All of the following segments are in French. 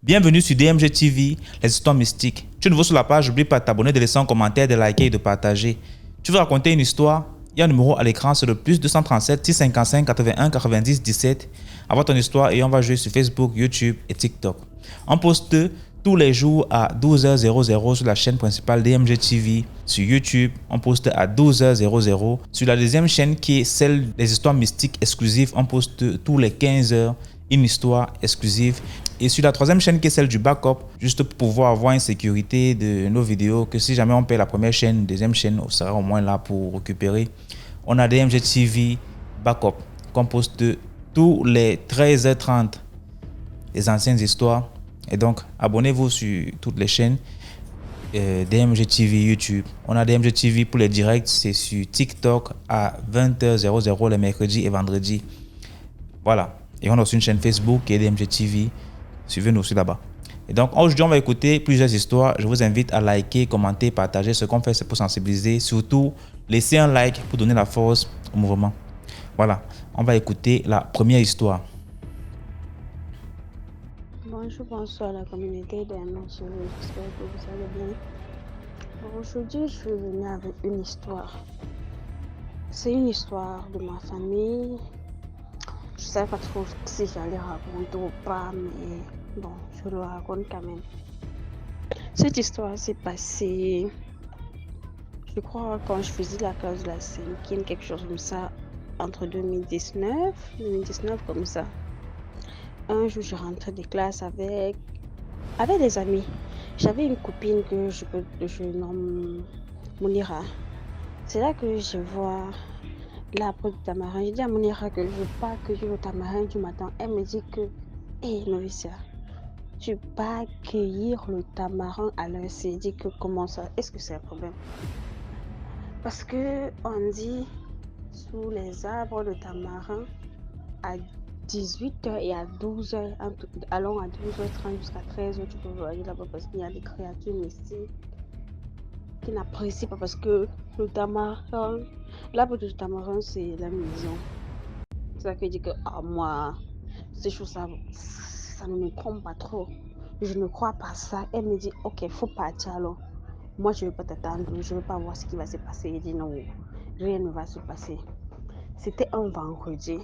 Bienvenue sur DMG TV, les histoires mystiques. Tu es nouveau sur la page, n'oublie pas de t'abonner, de laisser un commentaire, de liker et de partager. Tu veux raconter une histoire? Il y a un numéro à l'écran, c'est le plus 237 655 81 90 17. Envoie ton histoire et on va jouer sur Facebook, YouTube et TikTok. On poste tous les jours à 12h00 sur la chaîne principale DMG TV. Sur YouTube, on poste à 12h00. Sur la deuxième chaîne qui est celle des histoires mystiques exclusives, on poste tous les 15h une histoire exclusive. Et sur la troisième chaîne qui est celle du backup, juste pour pouvoir avoir une sécurité de nos vidéos, que si jamais on paye la première chaîne, deuxième chaîne, on sera au moins là pour récupérer. On a DMG TV backup qu'on poste tous les 13h30 les anciennes histoires. Et donc, abonnez-vous sur toutes les chaînes. DMG TV YouTube. On a DMG TV pour les directs, c'est sur TikTok à 20h00 les mercredis et vendredis. Voilà. Et on a aussi une chaîne Facebook qui est DMG TV. Suivez-nous aussi là-bas. Et donc, aujourd'hui, on va écouter plusieurs histoires. Je vous invite à liker, commenter, partager. Ce qu'on fait, c'est pour sensibiliser. Surtout, laissez un like pour donner la force au mouvement. Voilà. On va écouter la première histoire. Bonjour, bonsoir à la communauté d'Aimé Chérie, j'espère que vous allez bien. Aujourd'hui, je suis venue avec une histoire. C'est une histoire de ma famille. Je ne sais pas trop si j'allais raconter ou pas, mais bon, je le raconte quand même. Cette histoire s'est passée, je crois, quand je faisais la classe de la cinquième, quelque chose comme ça, entre 2019 comme ça. Un jour, je rentrais de classe avec des amis. J'avais une copine que je nomme Mounira. C'est là que je vois l'arbre de tamarin. Je dis à Mounira que je veux pas cueillir le tamarin du matin. Elle me dit que, hé Novicia, tu peux pas cueillir le tamarin à l'heure. C'est dit que comment ça? Est-ce que c'est un problème? Parce que on dit sous les arbres de tamarin à 18h et à 12h, allons à 12h30 jusqu'à 13h, tu peux voyager là-bas parce qu'il y a des créatures mystiques qui n'apprécient pas parce que le tamarin, l'arbre du tamarin, c'est la maison. C'est ça qui dit que, moi, ces choses, ça ne me trompe pas trop. Je ne crois pas ça. Elle me dit, ok, faut partir alors. Moi, je ne veux pas t'attendre, je ne veux pas voir ce qui va se passer. Elle dit non, rien ne va se passer. C'était un vendredi.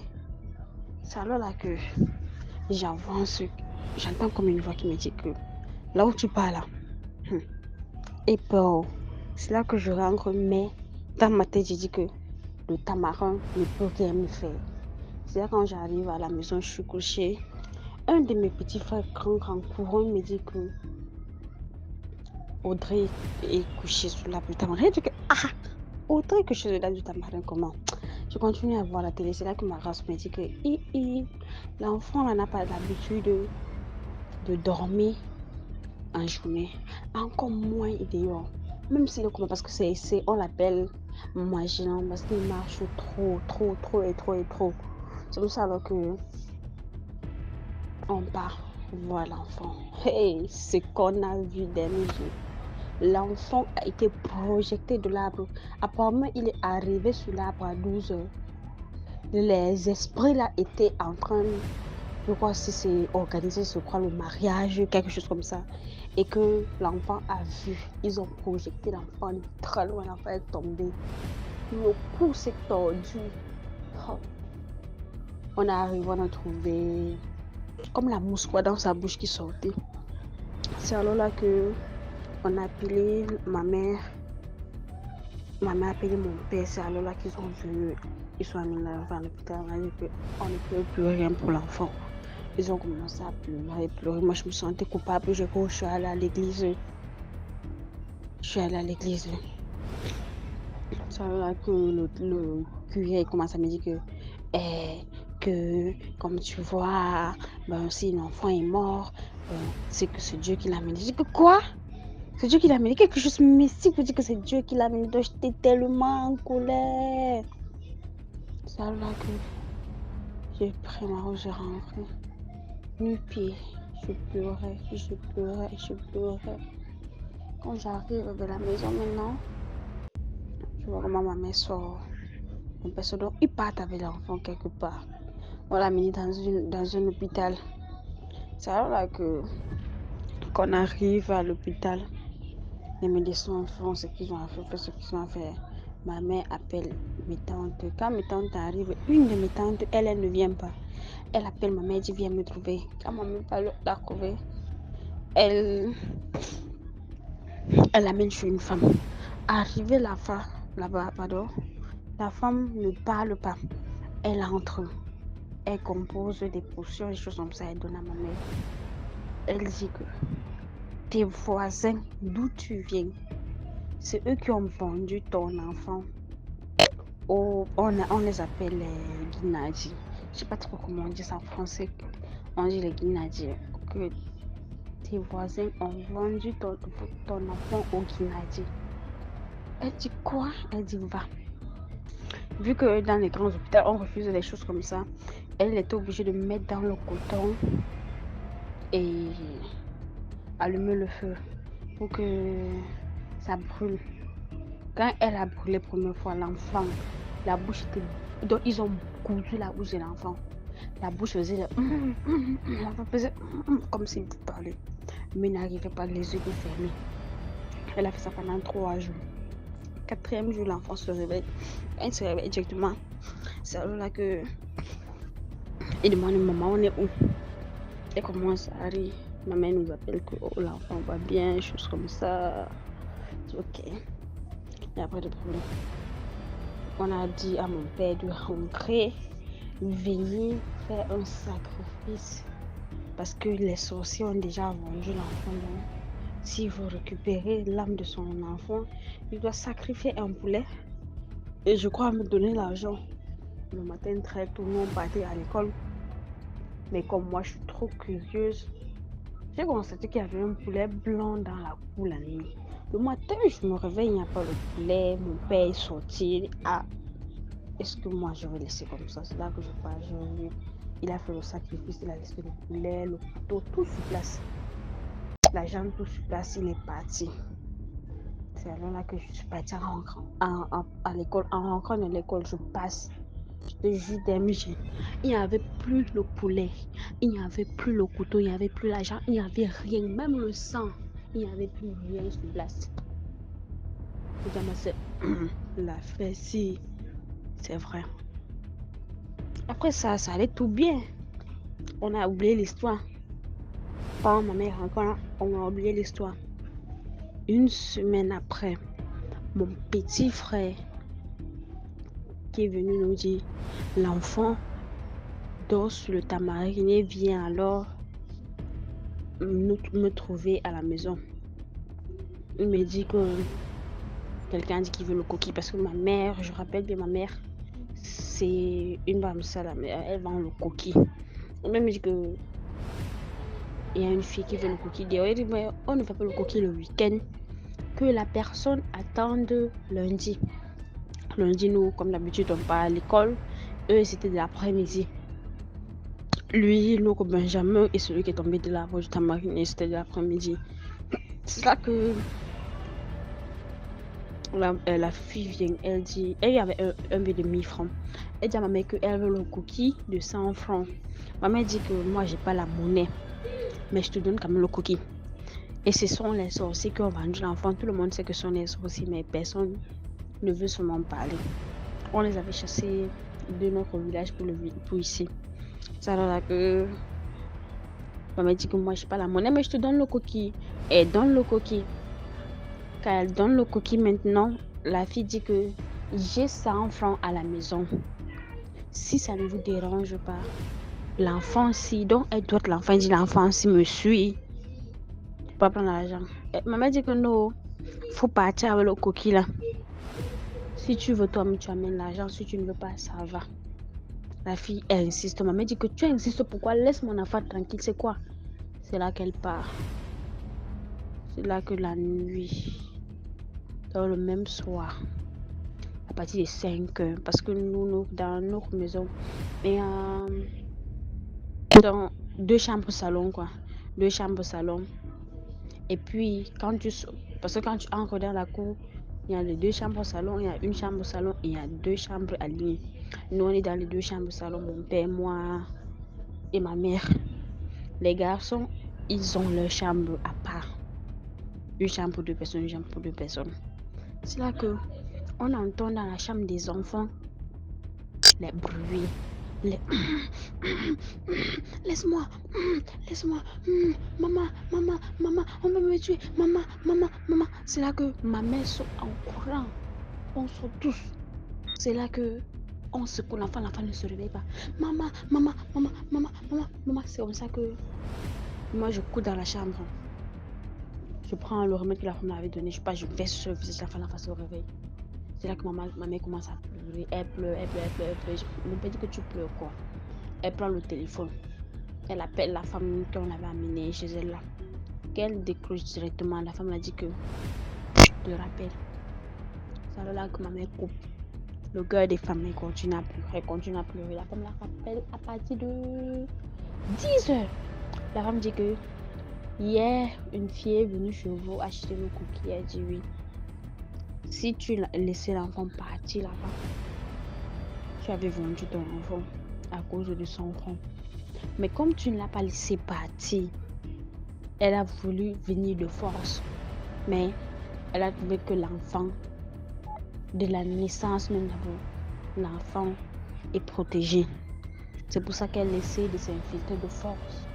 C'est alors là que j'avance, j'entends comme une voix qui me dit que là où tu pars là, et peur. C'est là que je rentre, mais dans ma tête, j'ai dit que le tamarin ne peut rien me faire. C'est là quand j'arrive à la maison, je suis couchée. Un de mes petits frères grand courant me dit que Audrey est couchée sous l'arbre du tamarin. Je dis que Audrey que je suis là du tamarin, comment? Je continue à voir la télé. C'est là que ma race me dit que l'enfant n'a pas l'habitude de dormir en journée, encore moins dehors. Même s'il est comment, parce que c'est on l'appelle marginal, parce qu'il marche trop. C'est pour ça alors que on part voir l'enfant. Hey, ce qu'on a vu des yeux. L'enfant a été projeté de l'arbre. Apparemment, il est arrivé sur l'arbre à 12h. Les esprits là étaient en train, je crois si c'est organisé, je crois le mariage, quelque chose comme ça. Et que l'enfant a vu, ils ont projeté l'enfant très loin, l'enfant est tombé. Le cou s'est tordu. On est arrivé, on a trouvé comme la mousse quoi dans sa bouche qui sortait. C'est alors là que on a appelé ma mère. Ma mère a appelé mon père. C'est alors là qu'ils ont vu, ils sont amenés l'enfant à l'hôpital. On a dit qu'on ne peut plus rien pour l'enfant. Ils ont commencé à pleurer. Moi, je me sentais coupable. Je suis allée à l'église. C'est là que le curé commence à me dire que comme tu vois, si l'enfant est mort, c'est que c'est Dieu qui l'a amené. Je dis que quoi? C'est Dieu qui l'a amené. Quelque chose de mystique vous dit que c'est Dieu qui l'a amené. Donc j'étais tellement en colère. C'est là que j'ai pris ma roue, j'ai rentré. Nu-pied, je pleurais. Quand j'arrive de la maison maintenant, je vois comment ma mère sort Mon père se donne, il part avec l'enfant quelque part. On l'a mis dans un hôpital. C'est alors là qu'on arrive à l'hôpital. Les médecins font ce qu'ils ont à faire, ce qu'ils ont à faire. Ma mère appelle mes tantes. Quand mes tantes arrivent, une de mes tantes, elle ne vient pas. Elle appelle ma mère, dit viens me trouver. Quand ma mère va la trouver, elle amène chez une femme. Arrivée là-bas, pardon, la femme ne parle pas. Elle entre. Elle compose des potions, des choses comme ça. Elle donne à ma mère. Elle dit que tes voisins, d'où tu viens, c'est eux qui ont vendu ton enfant. On les appelle les guinadis. Je sais pas trop comment on dit ça en français. On dit les guinadis. Que tes voisins ont vendu ton enfant aux guinadis. Elle dit quoi? Elle dit va. Vu que dans les grands hôpitaux, on refuse des choses comme ça, elle était obligée de mettre dans le coton et allumer le feu pour que ça brûle. Quand elle a brûlé la première fois, l'enfant, la bouche était... Donc, ils ont cousu la bouche de l'enfant. La bouche faisait... L'enfant faisait... comme s'il parlait. Mais il n'arrivait pas, les yeux fermés. Elle a fait ça pendant 3 jours. 4e jour, l'enfant se réveille. Quand il se réveille directement, c'est alors là que il demande maman, on est où? Elle commence à rire. Ma mère nous appelle que oh, l'enfant va bien, choses comme ça. Ok. Il n'y a pas de problème. On a dit à mon père de rentrer, venir faire un sacrifice. Parce que les sorciers ont déjà vendu l'enfant. Donc, s'il veut récupérer l'âme de son enfant, il doit sacrifier un poulet. Et je crois me donner l'argent. Le matin, très tôt, nous on partait à l'école. Mais comme moi, je suis trop curieuse, j'ai constaté qu'il y avait un poulet blanc dans la cour la nuit. Le matin, je me réveille, il n'y a pas le poulet. Mon père est sorti. Ah, est-ce que moi, je vais laisser comme ça? C'est là que je parle. Il a fait le sacrifice, il a laissé le poulet, le couteau, tout sur place. La jambe, tout sur place, il est parti. C'est alors là que je suis partie à l'école. En rentrant de l'école, je passe. Je te jure, il n'y avait plus le poulet, il n'y avait plus le couteau, il n'y avait plus l'argent, il n'y avait rien, même le sang, il n'y avait plus rien sur place. Je dis à ma soeur, la fête, si, c'est vrai. Après ça allait tout bien. On a oublié l'histoire. Quand ma mère encore, on a oublié l'histoire. Une semaine après, mon petit frère qui est venu nous dire, l'enfant dort sur le tamarin et vient alors me trouver à la maison. Il me dit que quelqu'un dit qu'il veut le coquille parce que ma mère, je rappelle bien ma mère, c'est une femme sale, elle vend le coquille. Il me dit que il y a une fille qui veut le coquille. Il dit mais on ne fait pas le coquille le week-end, que la personne attende lundi. Lundi, nous, comme d'habitude, on part à l'école. Eux, c'était de l'après-midi. Lui, l'autre Benjamin et celui qui est tombé de la voie du tamarin, c'était de l'après-midi. C'est là que la fille vient, elle dit, elle y avait un billet de 1000 francs. Elle dit à ma mère qu'elle veut le cookie de 100 francs. Ma mère dit que moi, j'ai pas la monnaie, mais je te donne quand même le cookie. Et ce sont les sorciers qui ont vendu l'enfant. Tout le monde sait que ce sont les sorciers, mais personne ne veut seulement parler. On les avait chassés de notre village pour ici. C'est alors là que ma mère dit que moi, j'ai pas la monnaie, mais je te donne le cookie. Elle donne le cookie. Quand elle donne le cookie maintenant, la fille dit que j'ai 100 francs à la maison. Si ça ne vous dérange pas, l'enfant si, donc elle doit l'enfant dit l'enfant si me suit, je peux pas prendre l'argent. Maman dit que non, faut partir avec le cookie là. Si tu veux toi-même tu amènes l'argent, si tu ne veux pas ça va. La fille elle insiste, maman dit que tu insistes pourquoi, laisse mon enfant tranquille, c'est quoi? C'est là qu'elle part. C'est là que la nuit, dans le même soir, à partir de 5 heures, parce que nous dans notre maison, et dans 2 chambres salon quoi, 2 chambres salon. Et puis parce que quand tu entres dans la cour, Il y a les 2 chambres au salon, il y a une chambre au salon et il y a 2 chambres alignées. Nous, on est dans les 2 chambres au salon, mon père, moi et ma mère. Les garçons, ils ont leur chambre à part. Une chambre pour 2 personnes, une chambre pour 2 personnes. C'est là que on entend dans la chambre des enfants les bruits, les laisse-moi, laisse-moi, maman, maman, maman, on va me tuer, maman, maman, maman. C'est là que ma mère saute en courant. On saute tous. C'est là que on secoue l'enfant ne se réveille pas. Maman, maman, maman, maman, maman, maman. C'est comme ça que moi je cours dans la chambre. Je prends le remède que la femme m'avait donné, je vais sur le visage, l'enfant se réveille. C'est là que ma mère commence à pleurer. Elle pleure. Mon père dit que tu pleures quoi. Elle prend le téléphone. Elle appelle la femme qu'on avait amenée chez elle là. Qu'elle décroche directement. La femme a dit que je te rappelle. C'est là que ma mère coupe. Le gars des femmes continue à pleurer. La femme la rappelle à partir de 10 heures. La femme dit que hier, une fille est venue chez vous acheter le cookie. Elle dit oui. Si tu laissais l'enfant partir là-bas, tu avais vendu ton enfant à cause de 100 francs. Mais comme tu ne l'as pas laissé partir, elle a voulu venir de force. Mais elle a trouvé que l'enfant, de la naissance même d'abord, l'enfant est protégé. C'est pour ça qu'elle essaie de s'infiltrer de force.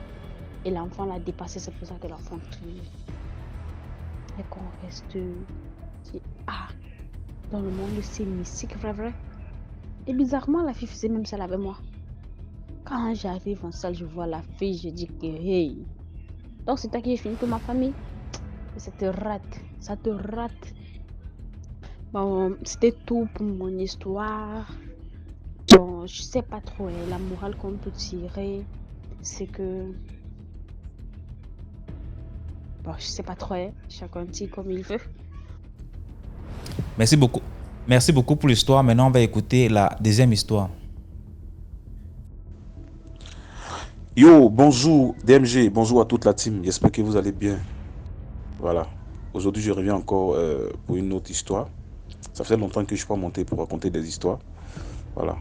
Et l'enfant l'a dépassé, c'est pour ça que l'enfant crie. Et qu'on reste dit, dans le monde c'est mystique, vrai. Et bizarrement, la fille faisait même ça avec moi. Quand j'arrive en salle, je vois la fille, je dis que hey. Donc c'est toi qui es fini pour ma famille. Et ça te rate. Bon, c'était tout pour mon histoire. Bon, je sais pas trop, la morale qu'on peut tirer, c'est que... Bon, je sais pas trop, chacun tire comme il veut. Merci beaucoup. Merci beaucoup pour l'histoire. Maintenant, on va écouter la deuxième histoire. Yo, bonjour DMG, bonjour à toute la team, j'espère que vous allez bien. Voilà, aujourd'hui je reviens encore pour une autre histoire. Ça fait longtemps que je ne suis pas monté pour raconter des histoires. Voilà.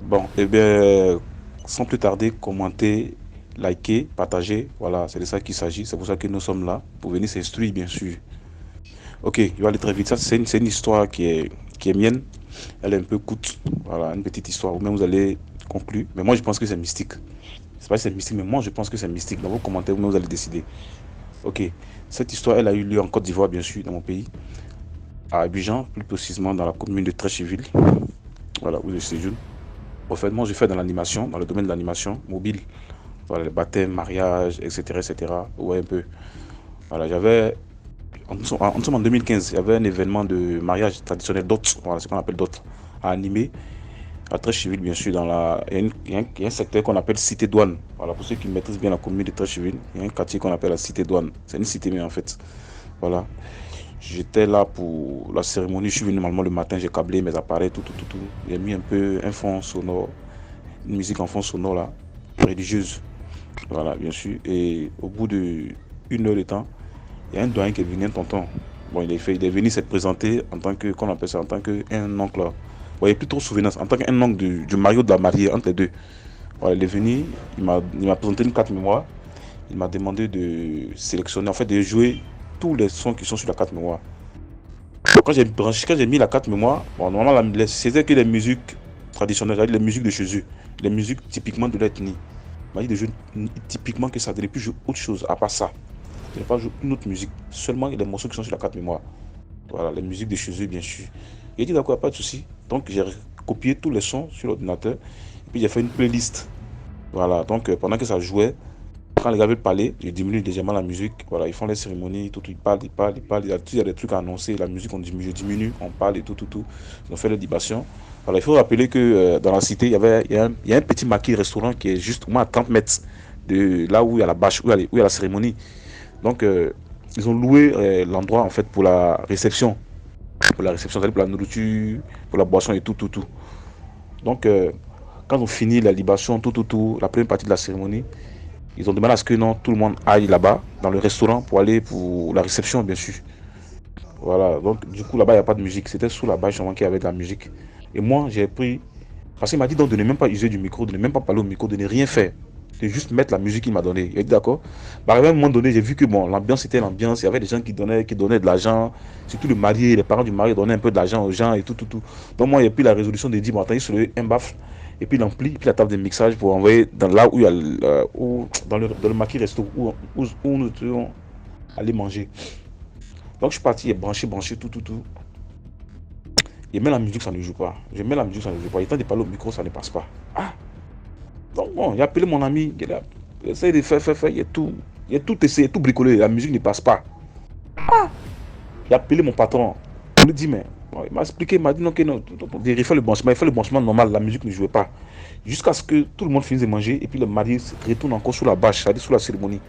Bon, et bien, sans plus tarder, commentez, likez, partagez. Voilà, c'est de ça qu'il s'agit. C'est pour ça que nous sommes là, pour venir s'instruire, bien sûr. Ok, je vais aller très vite. Ça, c'est une histoire qui est mienne. Elle est un peu courte. Voilà, une petite histoire. Ou même vous allez conclure. Mais moi, je pense que c'est mystique. Je sais pas si c'est mystique, mais moi, je pense que c'est mystique. Dans vos commentaires, vous allez décider. Ok, cette histoire, elle a eu lieu en Côte d'Ivoire, bien sûr, dans mon pays. À Abidjan, plus précisément dans la commune de Trécheville. Voilà, où je séjourne. En fait, moi, je fais dans l'animation, dans le domaine de l'animation mobile. Voilà, les baptêmes, mariages, etc., etc. Ouais, un peu. Voilà, en 2015, il y avait un événement de mariage traditionnel d'hôtes, voilà ce qu'on appelle d'hôtes, à animer, à Trécheville, bien sûr, il y a un secteur qu'on appelle Cité Douane. Voilà, pour ceux qui maîtrisent bien la commune de Trécheville, il y a un quartier qu'on appelle la Cité Douane. C'est une cité, mais en fait, voilà. J'étais là pour la cérémonie, je suis venu normalement le matin, j'ai câblé mes appareils, tout. J'ai mis un peu un fond sonore, une musique en fond sonore là, religieuse. Voilà, bien sûr. Et au bout d'une heure de temps, il y a un doyen qui est venu, un tonton. Bon, il est venu se présenter en tant que, qu'on appelle ça, en tant qu'un oncle. Bon, il n'est plus trop souvenance, en tant qu'un oncle du marié ou de la mariée, entre les deux. Voilà, il est venu, il m'a présenté une carte mémoire. Il m'a demandé de sélectionner, en fait, de jouer tous les sons qui sont sur la carte mémoire. Donc, quand j'ai mis la carte mémoire, bon, normalement, c'était que les musiques traditionnelles, c'est-à-dire les musiques de chez eux, les musiques typiquement de l'ethnie. Il m'a dit de jouer typiquement que ça, de ne plus jouer autre chose à part ça. Je n'ai pas joué une autre musique, seulement les morceaux qui sont sur la carte mémoire. Voilà, les musiques de chez eux, bien sûr. Il a dit d'accord, pas de souci. Donc j'ai copié tous les sons sur l'ordinateur. Et puis j'ai fait une playlist. Voilà, donc pendant que ça jouait, quand les gars veulent parler, je diminue légèrement la musique. Voilà, ils font les cérémonies, tout, ils parlent. Il y a des trucs à annoncer. La musique, je diminue, on parle et tout. Ils ont fait les libations. Voilà, il faut rappeler que dans la cité, il y a un petit maquis restaurant qui est juste au moins à 30 mètres de là où il y a la bâche, où il y a la cérémonie. Donc, ils ont loué l'endroit en fait pour la réception. C'est-à-dire pour la nourriture, pour la boisson et tout. Donc, quand on finit la libation, la première partie de la cérémonie, ils ont demandé à ce que tout le monde aille là-bas, dans le restaurant, pour aller pour la réception, bien sûr. Voilà, donc du coup là-bas il n'y a pas de musique. C'était sous la bâche seulement qu'il y avait de la musique. Et moi j'ai pris, parce qu'il m'a dit donc de ne même pas user du micro, de ne même pas parler au micro, de ne rien faire. De juste mettre la musique qu'il m'a donnée. Il a dit d'accord. Bah, à un moment donné, j'ai vu que bon, l'ambiance était l'ambiance. Il y avait des gens qui donnaient de l'argent. Surtout le marié, les parents du marié donnaient un peu d'argent aux gens et tout, tout, tout. Donc moi, j'ai pris la résolution de dire, bon, attendez, sur un baffle, et puis l'ampli, puis la table de mixage pour envoyer dans là où il y a dans le maquis resto où nous devons aller manger. Donc je suis parti et branché, tout, tout, tout. Et même la musique, ça ne joue pas. Je mets la musique, ça ne joue pas. Il temps de parler au micro, ça ne passe pas. Ah! Donc bon, j'ai appelé mon ami. Il essaie de faire. Il a tout essayé, tout bricolé. La musique ne passe pas. J'ai appelé mon patron. Il me dit, mais. Bon, il m'a expliqué, il m'a dit non, que non. Il fait le branchement. Il fait le branchement normal. La musique ne jouait pas. Jusqu'à ce que tout le monde finisse de manger. Et puis le marié retourne encore sous la bâche, c'est-à-dire sous la cérémonie.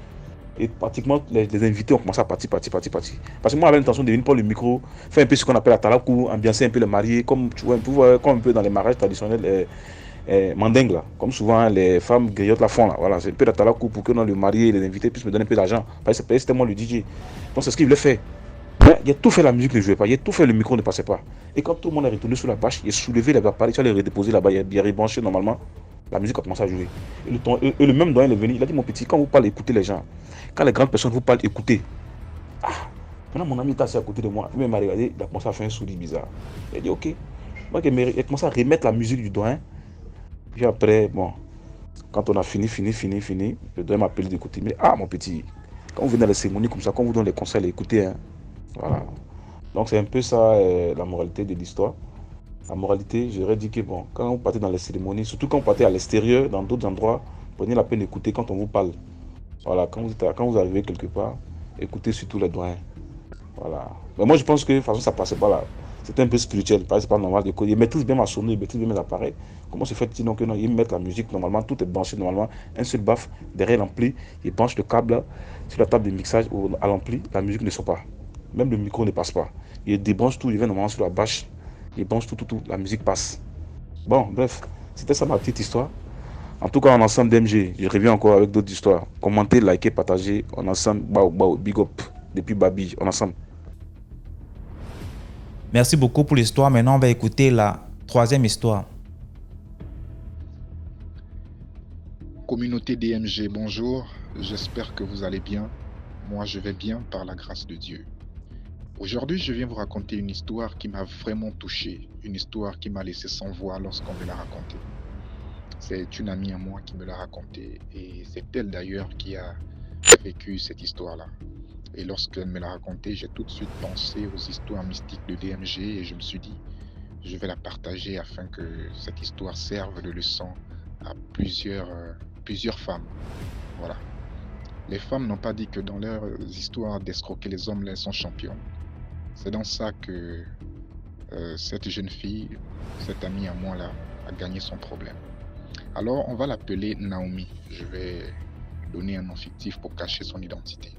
Et pratiquement, les invités ont commencé à partir. Parce que moi, j'avais l'intention de venir prendre le micro, faire un peu ce qu'on appelle la talakou, ambiancer un peu le marié, comme tu vois, comme un peu dans les mariages traditionnels mandingues, là. Comme souvent les femmes griottes la font, là. Voilà, c'est un peu la talakou pour que les mariés et les invités puissent me donner un peu d'argent. Parce que c'était moi le DJ. Donc c'est ce qu'il voulait faire. Mais il a tout fait, la musique ne jouait pas. Il a tout fait, le micro ne passait pas. Et quand tout le monde est retourné sur la bâche, il a soulevé les appareils, il a redéposé là-bas, il a rebranché normalement. La musique a commencé à jouer. Et le même doyen est venu, il a dit, mon petit, quand vous parlez, écoutez les gens. Quand les grandes personnes vous parlent, écoutez. Ah, maintenant mon ami est assis à côté de moi. Il m'a regardé, il a commencé à faire un sourire bizarre. Il a dit, ok. Donc, il a commencé à remettre la musique du doyen. Puis après, bon, quand on a fini, le doyen m'a appelé d'écouter. Mais ah, mon petit, quand vous venez à la cérémonie comme ça, quand on vous donne les conseils, écoutez. Hein. Voilà. Donc c'est un peu ça la moralité de l'histoire. La moralité, j'aurais dit que bon, quand vous partez dans les cérémonies, surtout quand vous partez à l'extérieur, dans d'autres endroits, prenez la peine d'écouter quand on vous parle. Voilà, quand vous arrivez quelque part, écoutez surtout les doyens. Voilà. Mais moi je pense que de toute façon ça passait pas là. C'était un peu spirituel, c'est pas normal de coder. Ils maîtrisent bien ma sonnerie, ils maîtrisent bien mes appareils. Comment se fait-il donc que non, ils mettent la musique normalement, tout est branché normalement, un seul baffle derrière l'ampli, ils branchent le câble là, sur la table de mixage ou à l'ampli, la musique ne sort pas. Même le micro ne passe pas. Ils débranchent tout, ils viennent normalement sur la bâche, ils branchent tout, la musique passe. Bon, bref, c'était ça ma petite histoire. En tout cas, en ensemble d'MG, je reviens encore avec d'autres histoires. Commentez, likez, partagez. En ensemble, big up. Depuis Babi, en ensemble. Merci beaucoup pour l'histoire. Maintenant, on va écouter la troisième histoire. Communauté DMG, bonjour. J'espère que vous allez bien. Moi, je vais bien par la grâce de Dieu. Aujourd'hui, je viens vous raconter une histoire qui m'a vraiment touché. Une histoire qui m'a laissé sans voix lorsqu'on me l'a racontée. C'est une amie à moi qui me l'a racontée et c'est elle d'ailleurs qui a vécu cette histoire-là. Et lorsqu'elle me l'a racontée, j'ai tout de suite pensé aux histoires mystiques de DMG et je me suis dit, je vais la partager afin que cette histoire serve de leçon à plusieurs femmes. Voilà. Les femmes n'ont pas dit que dans leurs histoires d'escroquer les hommes, elles sont champions. C'est dans ça que cette jeune fille, cette amie à moi là, a gagné son problème. Alors, on va l'appeler Naomi. Je vais donner un nom fictif pour cacher son identité.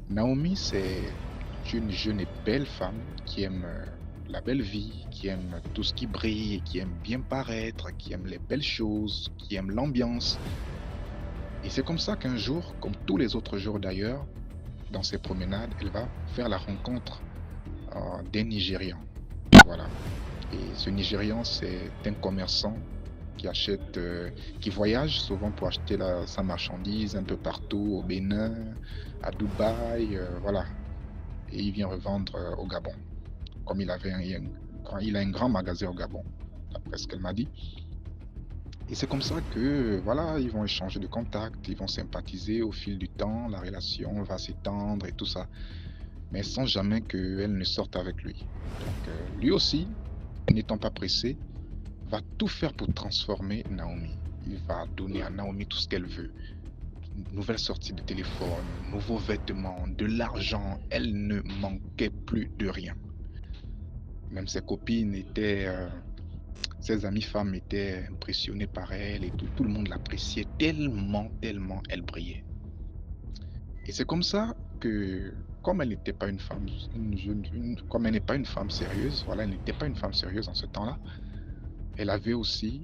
Naomi, c'est une jeune et belle femme qui aime la belle vie, qui aime tout ce qui brille, qui aime bien paraître, qui aime les belles choses, qui aime l'ambiance. Et c'est comme ça qu'un jour, comme tous les autres jours d'ailleurs, dans ses promenades, elle va faire la rencontre d'un Nigérian. Voilà. Et ce Nigérian, c'est un commerçant qui voyage souvent pour acheter sa marchandise un peu partout, au Bénin, à Dubaï, voilà. Et il vient revendre au Gabon. Comme il a un grand magasin au Gabon, d'après ce qu'elle m'a dit. Et c'est comme ça que, voilà, ils vont échanger de contacts, ils vont sympathiser au fil du temps, la relation va s'étendre et tout ça. Mais sans jamais qu'elle ne sorte avec lui. Donc, lui aussi, n'étant pas pressé, va tout faire pour transformer Naomi. Il va donner à Naomi tout ce qu'elle veut. Nouvelle sortie de téléphone, nouveaux vêtements, de l'argent. Elle ne manquait plus de rien. Même ses copines ses amies femmes étaient impressionnées par elle et tout le monde l'appréciait tellement elle brillait. Et c'est comme ça que, comme elle n'était pas une femme, comme elle n'est pas une femme sérieuse, voilà, elle n'était pas une femme sérieuse en ce temps-là, elle avait aussi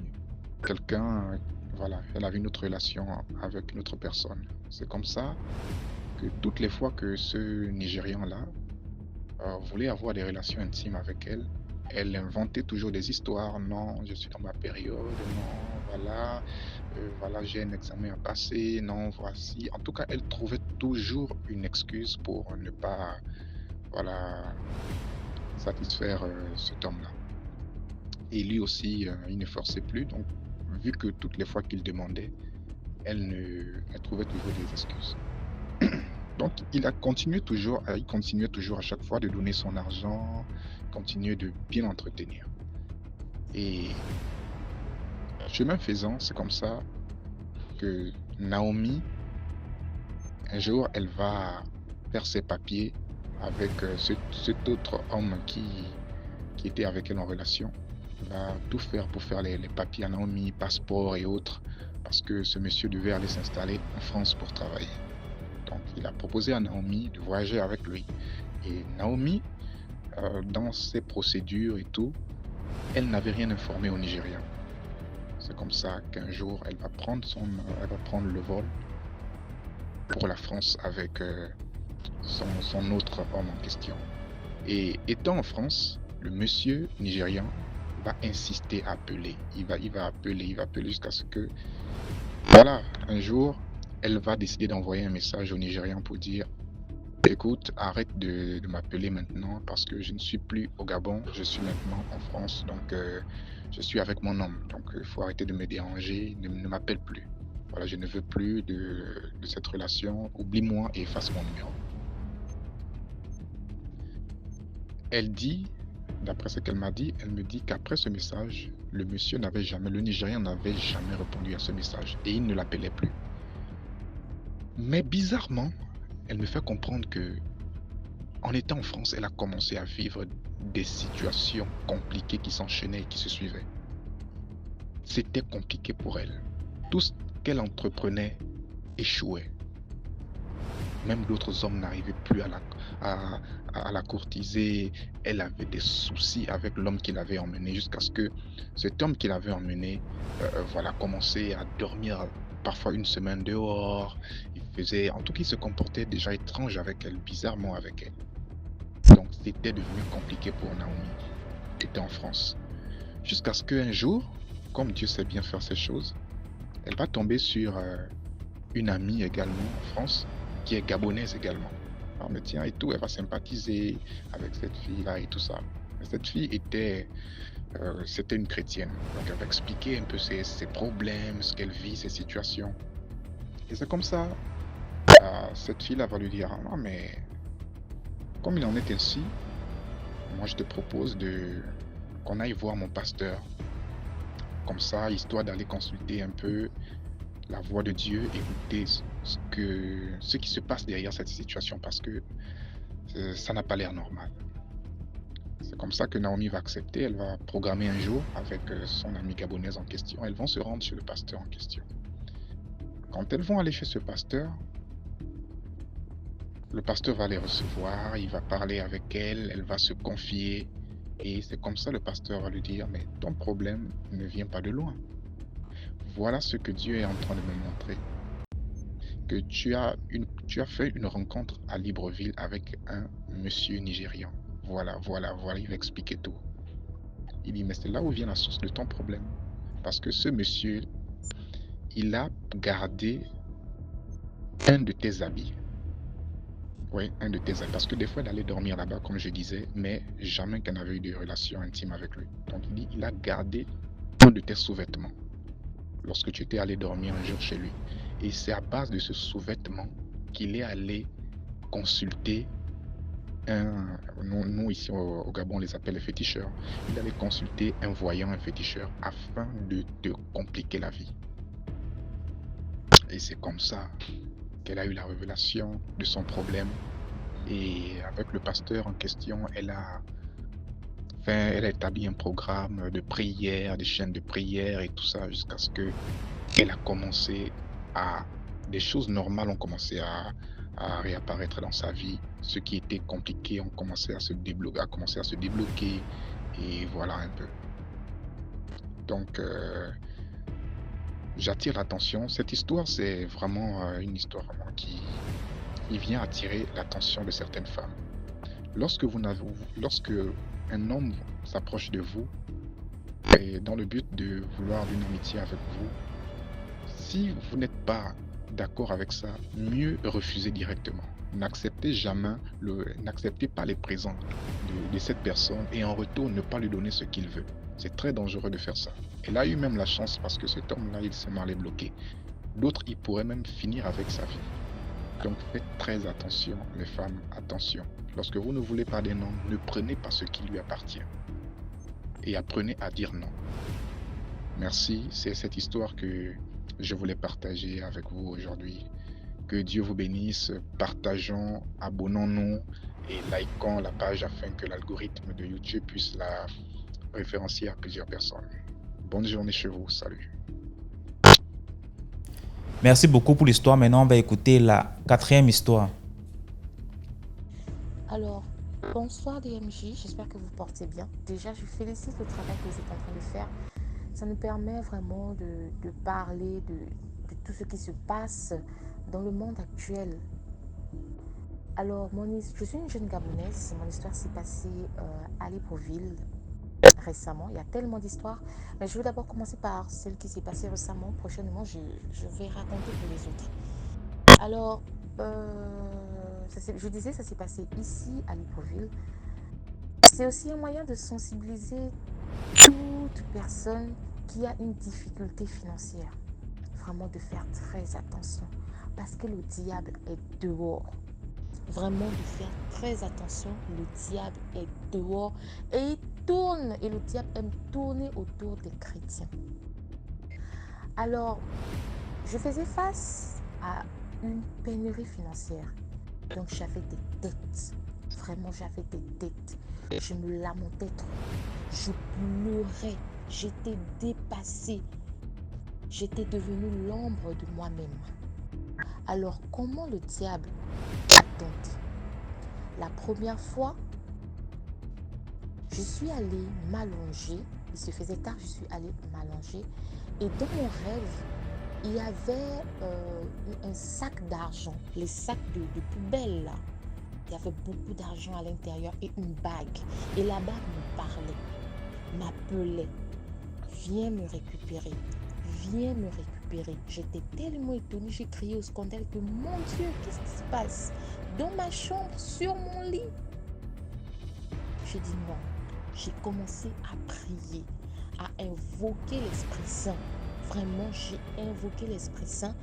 quelqu'un, voilà, elle avait une autre relation avec une autre personne. C'est comme ça que toutes les fois que ce Nigérian-là voulait avoir des relations intimes avec elle. Elle inventait toujours des histoires. Non, je suis dans ma période. Non, voilà, j'ai un examen à passer. Non, voici. En tout cas, elle trouvait toujours une excuse pour ne pas, voilà, satisfaire cet homme-là. Et lui aussi, il ne forçait plus. Donc, vu que toutes les fois qu'il demandait, elle trouvait toujours des excuses. Donc, il continuait toujours à chaque fois de donner son argent, continuer de bien l'entretenir. Et chemin faisant, c'est comme ça que Naomi, un jour, elle va faire ses papiers avec cet autre homme qui était avec elle en relation. Elle va tout faire pour faire les papiers à Naomi, passeport et autres, parce que ce monsieur devait aller s'installer en France pour travailler. Donc, il a proposé à Naomi de voyager avec lui. Et Naomi, dans ses procédures et tout, elle n'avait rien informé aux Nigériens. C'est comme ça qu'un jour, elle va prendre le vol pour la France avec son autre homme en question. Et étant en France, le monsieur nigérian va insister à appeler. Il va appeler jusqu'à ce que, voilà, un jour, elle va décider d'envoyer un message au Nigérian pour dire: écoute, arrête de m'appeler maintenant parce que je ne suis plus au Gabon, je suis maintenant en France, donc je suis avec mon homme. Donc il faut arrêter de me déranger, ne m'appelle plus. Voilà, je ne veux plus de cette relation, oublie-moi et efface mon numéro. Elle dit, d'après ce qu'elle m'a dit, elle me dit qu'après ce message, le Nigérian n'avait jamais répondu à ce message et il ne l'appelait plus. Mais bizarrement, elle me fait comprendre que, en étant en France, elle a commencé à vivre des situations compliquées qui s'enchaînaient et qui se suivaient. C'était compliqué pour elle. Tout ce qu'elle entreprenait échouait. Même d'autres hommes n'arrivaient plus à la courtiser. Elle avait des soucis avec l'homme qui l'avait emmenée jusqu'à ce que cet homme qui l'avait emmenée commençait à dormir parfois une semaine dehors. En tout cas, il se comportait déjà étrange avec elle, bizarrement avec elle. Donc c'était devenu compliqué pour Naomi, qui était en France. Jusqu'à ce qu'un jour, comme Dieu sait bien faire ces choses, elle va tomber sur une amie également en France, qui est gabonaise également. Alors, mais tiens, et tout, elle va sympathiser avec cette fille-là et tout ça. Mais cette fille c'était une chrétienne. Donc elle va expliquer un peu ses problèmes, ce qu'elle vit, ses situations. Et c'est comme ça, cette fille-là va lui dire: ah, non, mais comme il en est ainsi, moi je te propose qu'on aille voir mon pasteur. Comme ça, histoire d'aller consulter un peu la voix de Dieu, écouter ce qui se passe derrière cette situation, parce que ça n'a pas l'air normal. C'est comme ça que Naomi va accepter. Elle va programmer un jour avec son amie gabonaise en question. Elles vont se rendre chez le pasteur en question. Quand elles vont aller chez ce pasteur, le pasteur va les recevoir, il va parler avec elle, elle va se confier. Et c'est comme ça le pasteur va lui dire: mais ton problème ne vient pas de loin. Voilà ce que Dieu est en train de me montrer. Que tu as fait une rencontre à Libreville avec un monsieur nigérian. Voilà, il va expliquer tout. Il dit: mais c'est là où vient la source de ton problème. Parce que ce monsieur, il a gardé un de tes habits. Oui, un de tes habits. Parce que des fois, elle allait dormir là-bas, comme je disais, mais jamais qu'elle n'avait eu de relation intime avec lui. Donc il dit: il a gardé un de tes sous-vêtements lorsque tu étais allé dormir un jour chez lui. Et c'est à base de ce sous-vêtement qu'il est allé consulter nous ici au Gabon, on les appelle les féticheurs. Il allait consulter un voyant, un féticheur, afin de te compliquer la vie. Et c'est comme ça qu'elle a eu la révélation de son problème. Et avec le pasteur en question, elle a établi un programme de prière, des chaînes de prière et tout ça, jusqu'à ce que elle a commencé des choses normales ont commencé à réapparaître dans sa vie. Ce qui était compliqué ont commencé à se débloquer, et voilà un peu. Donc j'attire l'attention. Cette histoire, c'est vraiment une histoire vraiment qui vient attirer l'attention de certaines femmes. Lorsque un homme s'approche de vous et dans le but de vouloir d'une amitié avec vous, si vous n'êtes pas d'accord avec ça, mieux refuser directement. N'acceptez pas les présents de cette personne et en retour ne pas lui donner ce qu'il veut. C'est très dangereux de faire ça. Elle a eu même la chance parce que cet homme-là, il s'est mal bloqué. D'autres, il pourrait même finir avec sa vie. Donc faites très attention, les femmes, attention. Lorsque vous ne voulez pas d'un homme, ne prenez pas ce qui lui appartient. Et apprenez à dire non. Merci, c'est cette histoire que je voulais partager avec vous aujourd'hui. Que Dieu vous bénisse, partageons, abonnons-nous et likons la page afin que l'algorithme de YouTube puisse la référencier à plusieurs personnes. Bonne journée chez vous, salut. Merci beaucoup pour l'histoire. Maintenant, on va écouter la 4e histoire. Alors, bonsoir DMJ, j'espère que vous portez bien. Déjà, je félicite le travail que vous êtes en train de faire. Ça nous permet vraiment de parler de tout ce qui se passe dans le monde actuel. Alors, je suis une jeune Gabonaise. Mon histoire s'est passée à Libreville récemment. Il y a tellement d'histoires. Mais je veux d'abord commencer par celle qui s'est passée récemment. Prochainement, je vais raconter pour les autres. Alors, je disais, ça s'est passé ici à Libreville. C'est aussi un moyen de sensibiliser toute personne qui a une difficulté financière. Vraiment de faire très attention. Parce que le diable est dehors. Vraiment de faire très attention. Le diable est dehors. Et il tourne. Et le diable aime tourner autour des chrétiens. Alors, je faisais face à une pénurie financière. Donc j'avais des dettes. Vraiment, j'avais des dettes. Je me lamentais trop. Je pleurais. J'étais dépassée. J'étais devenue l'ombre de moi-même. Alors, comment le diable a tenté? La première fois, je suis allée m'allonger. Il se faisait tard, je suis allée m'allonger. Et dans mon rêve, il y avait un sac d'argent, les sacs de poubelle là. Il y avait beaucoup d'argent à l'intérieur et une bague. Et la bague me parlait, m'appelait. Viens me récupérer, viens me récupérer. J'étais tellement étonnée, j'ai crié au scandale que mon Dieu, qu'est-ce qui se passe? Dans ma chambre, sur mon lit. J'ai dit non. J'ai commencé à prier, à invoquer l'Esprit Saint. Vraiment, j'ai invoqué l'Esprit Saint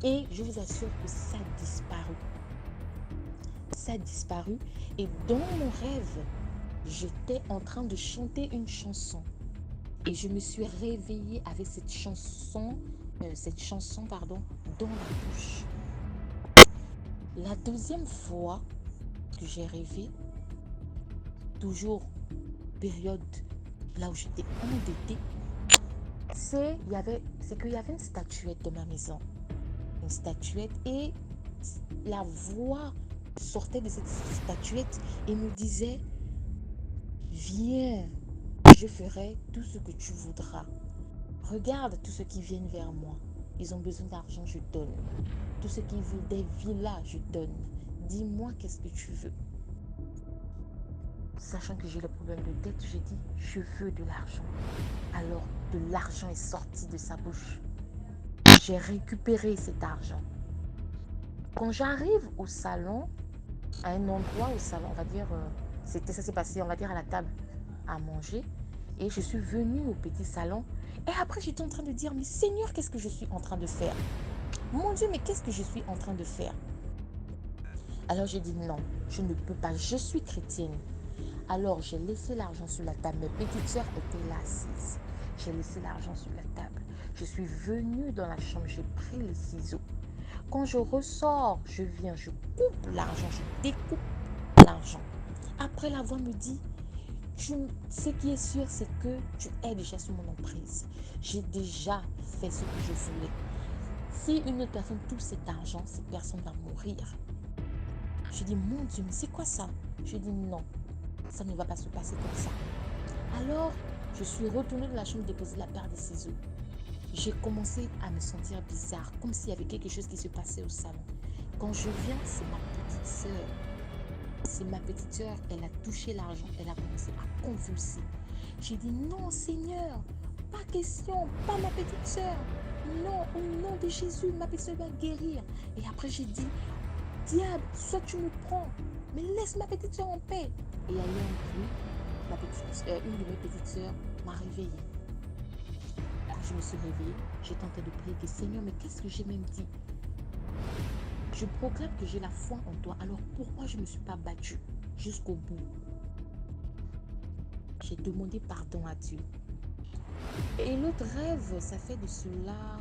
et je vous assure que ça a disparu. Ça a disparu et dans mon rêve, j'étais en train de chanter une chanson et je me suis réveillée avec cette chanson dans la bouche. La deuxième fois que j'ai rêvé, toujours période là où j'étais endettée, c'est qu'il y avait une statuette dans ma maison. Une statuette et la voix sortait de cette statuette et me disait « Viens, je ferai tout ce que tu voudras. Regarde tous ceux qui viennent vers moi. Ils ont besoin d'argent, je donne. Tous ceux qui veulent des villas, je donne. Dis-moi qu'est-ce que tu veux. » Sachant que j'ai le problème de dette, j'ai dit « Je veux de l'argent. » Alors, de l'argent est sorti de sa bouche. J'ai récupéré cet argent. Quand j'arrive au salon, à un endroit au salon, on va dire, ça s'est passé, on va dire, à la table à manger. Et je suis venue au petit salon. Et après, j'étais en train de dire, mais Seigneur, qu'est-ce que je suis en train de faire? Mon Dieu, mais qu'est-ce que je suis en train de faire? Alors, j'ai dit, non, je ne peux pas, je suis chrétienne. Alors, j'ai laissé l'argent sur la table. Mes petites sœurs étaient là assises. J'ai laissé l'argent sur la table. Je suis venue dans la chambre, j'ai pris les ciseaux. Quand je ressors, je viens, je coupe l'argent, je découpe l'argent. Après, la voix me dit, ce qui est sûr, c'est que tu es déjà sous mon emprise. J'ai déjà fait ce que je voulais. Si une autre personne touche cet argent, cette personne va mourir. Je dis, mon Dieu, mais c'est quoi ça? Je dis, non, ça ne va pas se passer comme ça. Alors, je suis retournée dans la chambre déposer la paire de ciseaux. J'ai commencé à me sentir bizarre, comme s'il y avait quelque chose qui se passait au salon. Quand je viens, c'est ma petite sœur C'est ma petite sœur, elle a touché l'argent, elle a commencé à convulser. J'ai dit non Seigneur, pas question, pas ma petite sœur. Non, au nom de Jésus, ma petite sœur va guérir. Et après j'ai dit, diable, soit tu me prends, mais laisse ma petite sœur en paix. Et il y a eu un bruit, une de mes petites sœurs m'a réveillée. Quand je me suis réveillée, j'étais en train de prier que Seigneur, mais qu'est-ce que j'ai même dit? Je proclame que j'ai la foi en toi. Alors pourquoi je ne me suis pas battue jusqu'au bout? J'ai demandé pardon à Dieu. Et l'autre rêve, ça fait de cela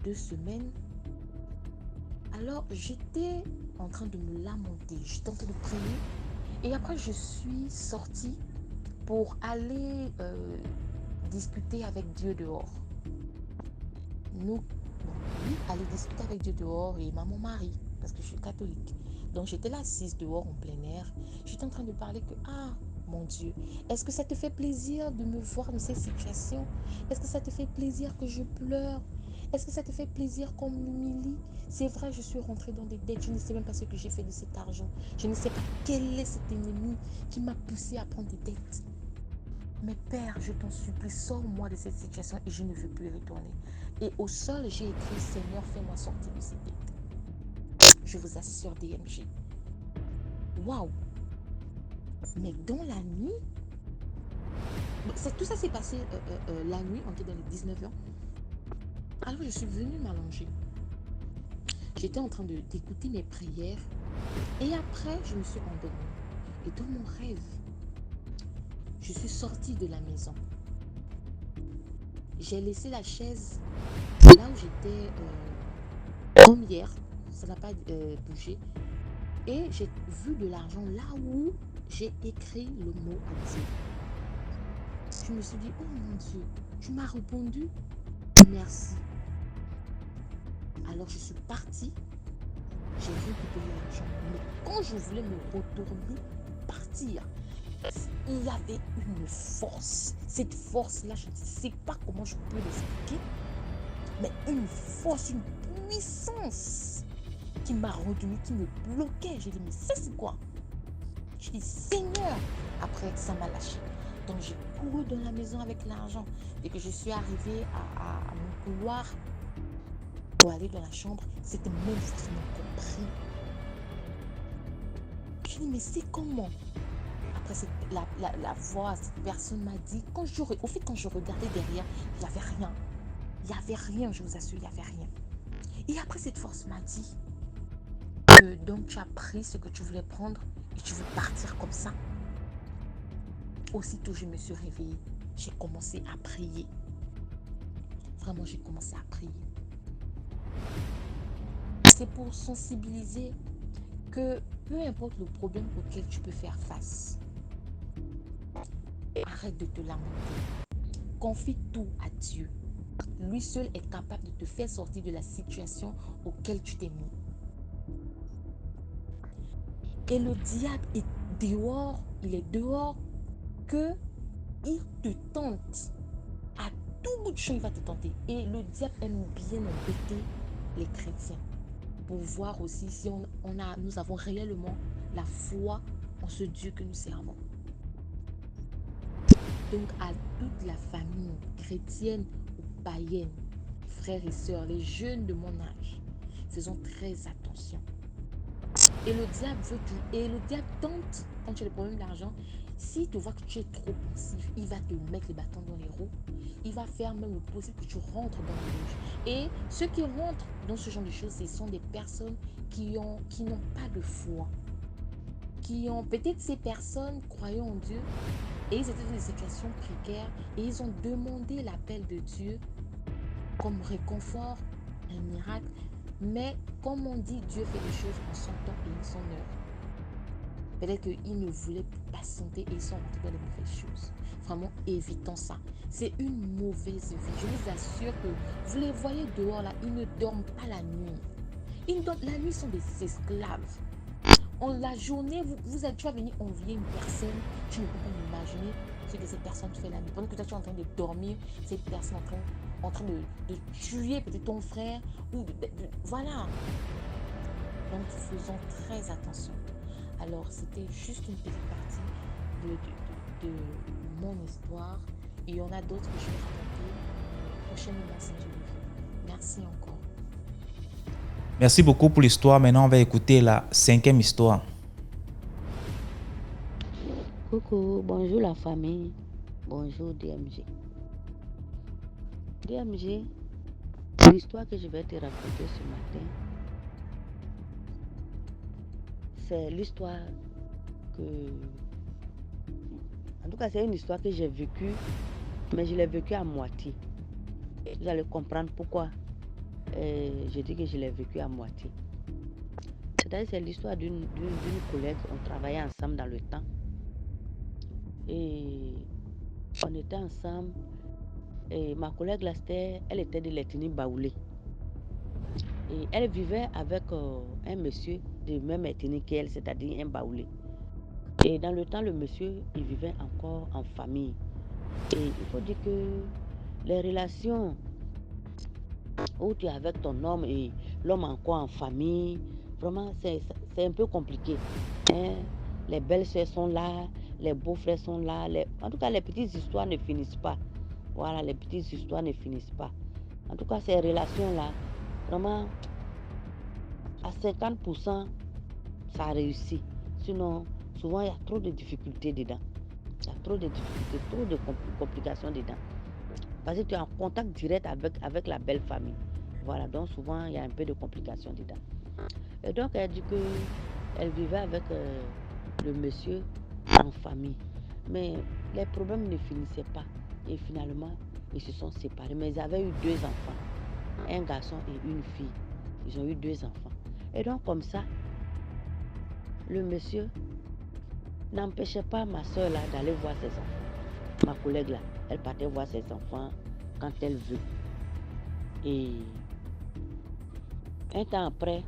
2 semaines. Alors j'étais en train de me lamenter, j'étais en train de prier. Et après je suis sortie pour aller discuter avec Dieu dehors. Aller discuter avec Dieu dehors et mon mari, parce que je suis catholique. Donc j'étais là assise dehors en plein air. J'étais en train de parler que, mon Dieu, est-ce que ça te fait plaisir de me voir dans cette situation? Est-ce que ça te fait plaisir que je pleure? Est-ce que ça te fait plaisir qu'on m'humilie? C'est vrai, je suis rentrée dans des dettes. Je ne sais même pas ce que j'ai fait de cet argent. Je ne sais pas quel est cet ennemi qui m'a poussé à prendre des dettes. Mais Père, je t'en supplie, sors-moi de cette situation et je ne veux plus y retourner. Et au sol, j'ai écrit, Seigneur, fais-moi sortir de cette dette. Je vous assure, DMG. Waouh! Mais dans la nuit, tout ça s'est passé la nuit, on était dans les 19h. Alors je suis venue m'allonger. J'étais en train d'écouter mes prières. Et après, je me suis endormie. Et dans mon rêve, je suis sortie de la maison. J'ai laissé la chaise là où j'étais comme hier. Ça n'a pas bougé. Et j'ai vu de l'argent là où j'ai écrit le mot à Dieu. Je me suis dit, oh mon Dieu, tu m'as répondu, merci. Alors je suis partie, j'ai récupéré l'argent. Mais quand je voulais me retourner, partir, il y avait une force. Cette force-là, je ne sais pas comment je peux l'expliquer, mais une force, une puissance qui m'a retenu, qui me bloquait. J'ai dit, mais ça c'est quoi? J'ai dit, Seigneur, après ça m'a lâché. Donc j'ai couru dans la maison avec l'argent. Dès que je suis arrivée à mon couloir pour aller dans la chambre, c'était même force qui m'a compris. J'ai dit, mais c'est comment? Après la voix, cette personne m'a dit, quand je regardais derrière, il n'y avait rien. Il n'y avait rien, je vous assure, il n'y avait rien. Et après cette force m'a dit que donc tu as pris ce que tu voulais prendre et tu veux partir comme ça. Aussitôt je me suis réveillée, j'ai commencé à prier. Vraiment, j'ai commencé à prier. C'est pour sensibiliser que peu importe le problème auquel tu peux faire face, arrête de te lamenter. Confie tout à Dieu. Lui seul est capable de te faire sortir de la situation auquel tu t'es mis. Et le diable est dehors, il est dehors, que il te tente. À tout bout de champ, il va te tenter. Et le diable aime bien embêter les chrétiens pour voir aussi si nous avons réellement la foi en ce Dieu que nous servons. Donc à toute la famille chrétienne ou païenne, frères et sœurs, les jeunes de mon âge, faisons très attention. Et le diable tente, quand tu as le problème d'argent, s'il te voit que tu es trop pensif, il va te mettre les bâtons dans les roues. Il va faire même le possible que tu rentres dans le rouge. Et ceux qui rentrent dans ce genre de choses, ce sont des personnes qui n'ont pas de foi. Peut-être ces personnes croyaient en Dieu et ils étaient dans des situations précaires et ils ont demandé l'appel de Dieu comme réconfort, un miracle. Mais comme on dit, Dieu fait les choses en son temps et en son heure. Peut-être qu'ils ne voulaient pas patienter et ils sont rentrés dans les mauvaises choses. Vraiment, évitons ça. C'est une mauvaise vie. Je vous assure que vous les voyez dehors là, ils ne dorment pas la nuit. La nuit, sont des esclaves. En la journée, tu vas venir envier une personne, tu ne peux pas imaginer ce que cette personne fait la nuit. Pendant que toi, tu es en train de dormir, cette personne en train de tuer peut-être ton frère. Voilà. Donc, faisons très attention. Alors, c'était juste une petite partie de mon histoire. Et il y en a d'autres que je vais raconter prochainement si Dieu le veut. Merci encore. Merci beaucoup pour l'histoire. Maintenant, on va écouter la 5e histoire. Coucou, bonjour la famille, bonjour DMG. DMG, l'histoire que je vais te raconter ce matin, c'est l'histoire que... En tout cas, c'est une histoire que j'ai vécue, mais je l'ai vécue à moitié. Vous allez comprendre pourquoi je dis que je l'ai vécue à moitié. C'est-à-dire, c'est l'histoire d'une collègue, on travaillait ensemble dans le temps. Et on était ensemble. Et ma collègue là, elle était de l'ethnie baoulé. Et elle vivait avec un monsieur de même ethnie qu'elle, c'est-à-dire un baoulé. Et dans le temps, le monsieur, il vivait encore en famille. Et il faut dire que les relations où tu es avec ton homme et l'homme encore en famille, vraiment, c'est un peu compliqué. Hein? Les belles-sœurs sont là, les beaux-frères sont là. En tout cas, les petites histoires ne finissent pas. Voilà, les petites histoires ne finissent pas. En tout cas, ces relations-là, vraiment, à 50%, ça réussit. Sinon, souvent, il y a trop de difficultés dedans. Il y a trop de difficultés, trop de complications dedans. Parce que tu es en contact direct avec la belle famille. Voilà, donc souvent, il y a un peu de complications dedans. Et donc, elle dit qu'elle vivait avec le monsieur en famille. Mais les problèmes ne finissaient pas. Et finalement, ils se sont séparés. Mais ils avaient eu 2 enfants. Un garçon et une fille. Ils ont eu 2 enfants. Et donc, comme ça, le monsieur n'empêchait pas ma soeur là d'aller voir ses enfants. Ma collègue là, elle partait voir ses enfants quand elle veut. Et un temps après,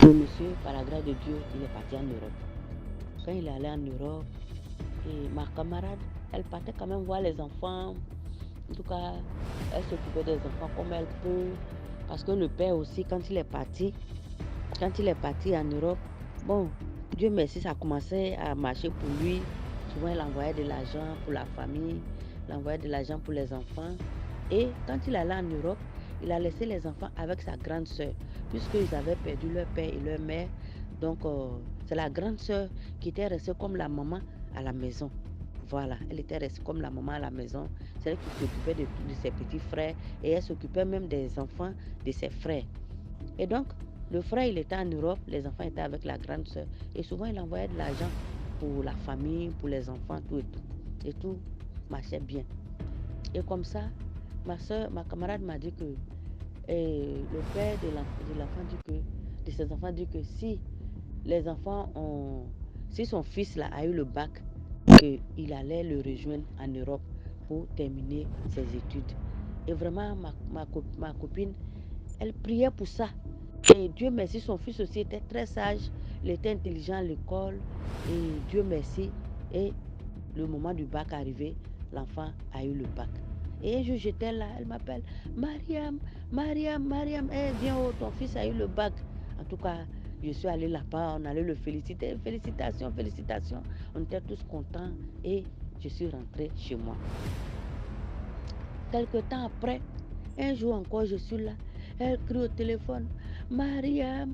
le monsieur, par la grâce de Dieu, il est parti en Europe. Quand il est allé en Europe, et ma camarade, elle partait quand même voir les enfants. En tout cas, elle s'occupait des enfants comme elle peut. Parce que le père aussi, quand il est parti en Europe, bon, Dieu merci, ça commençait à marcher pour lui. Souvent, il envoyait de l'argent pour la famille, il envoyait de l'argent pour les enfants. Et quand il allait en Europe, il a laissé les enfants avec sa grande sœur, puisqu'ils avaient perdu leur père et leur mère. Donc, c'est la grande sœur qui était restée comme la maman à la maison. Voilà, elle était restée comme la maman à la maison. C'est elle qui s'occupait de ses petits frères et elle s'occupait même des enfants de ses frères. Et donc, le frère, il était en Europe, les enfants étaient avec la grande sœur. Et souvent, il envoyait de l'argent pour la famille, pour les enfants, tout et tout. Et tout marchait bien. Et comme ça, ma camarade m'a dit que le père de ses enfants dit que si son fils là a eu le bac, qu'il allait le rejoindre en Europe pour terminer ses études. Et vraiment, ma copine, elle priait pour ça. Et Dieu merci, son fils aussi était très sage, il était intelligent à l'école. Et Dieu merci, et le moment du bac arrivé, l'enfant a eu le bac. Et un jour, j'étais là, elle m'appelle, Mariam, viens, ton fils a eu le bac. En tout cas, je suis allée là-bas, on allait le féliciter. Félicitations. On était tous contents et je suis rentrée chez moi. Quelque temps après, un jour encore, je suis là. Elle crie au téléphone, Mariam,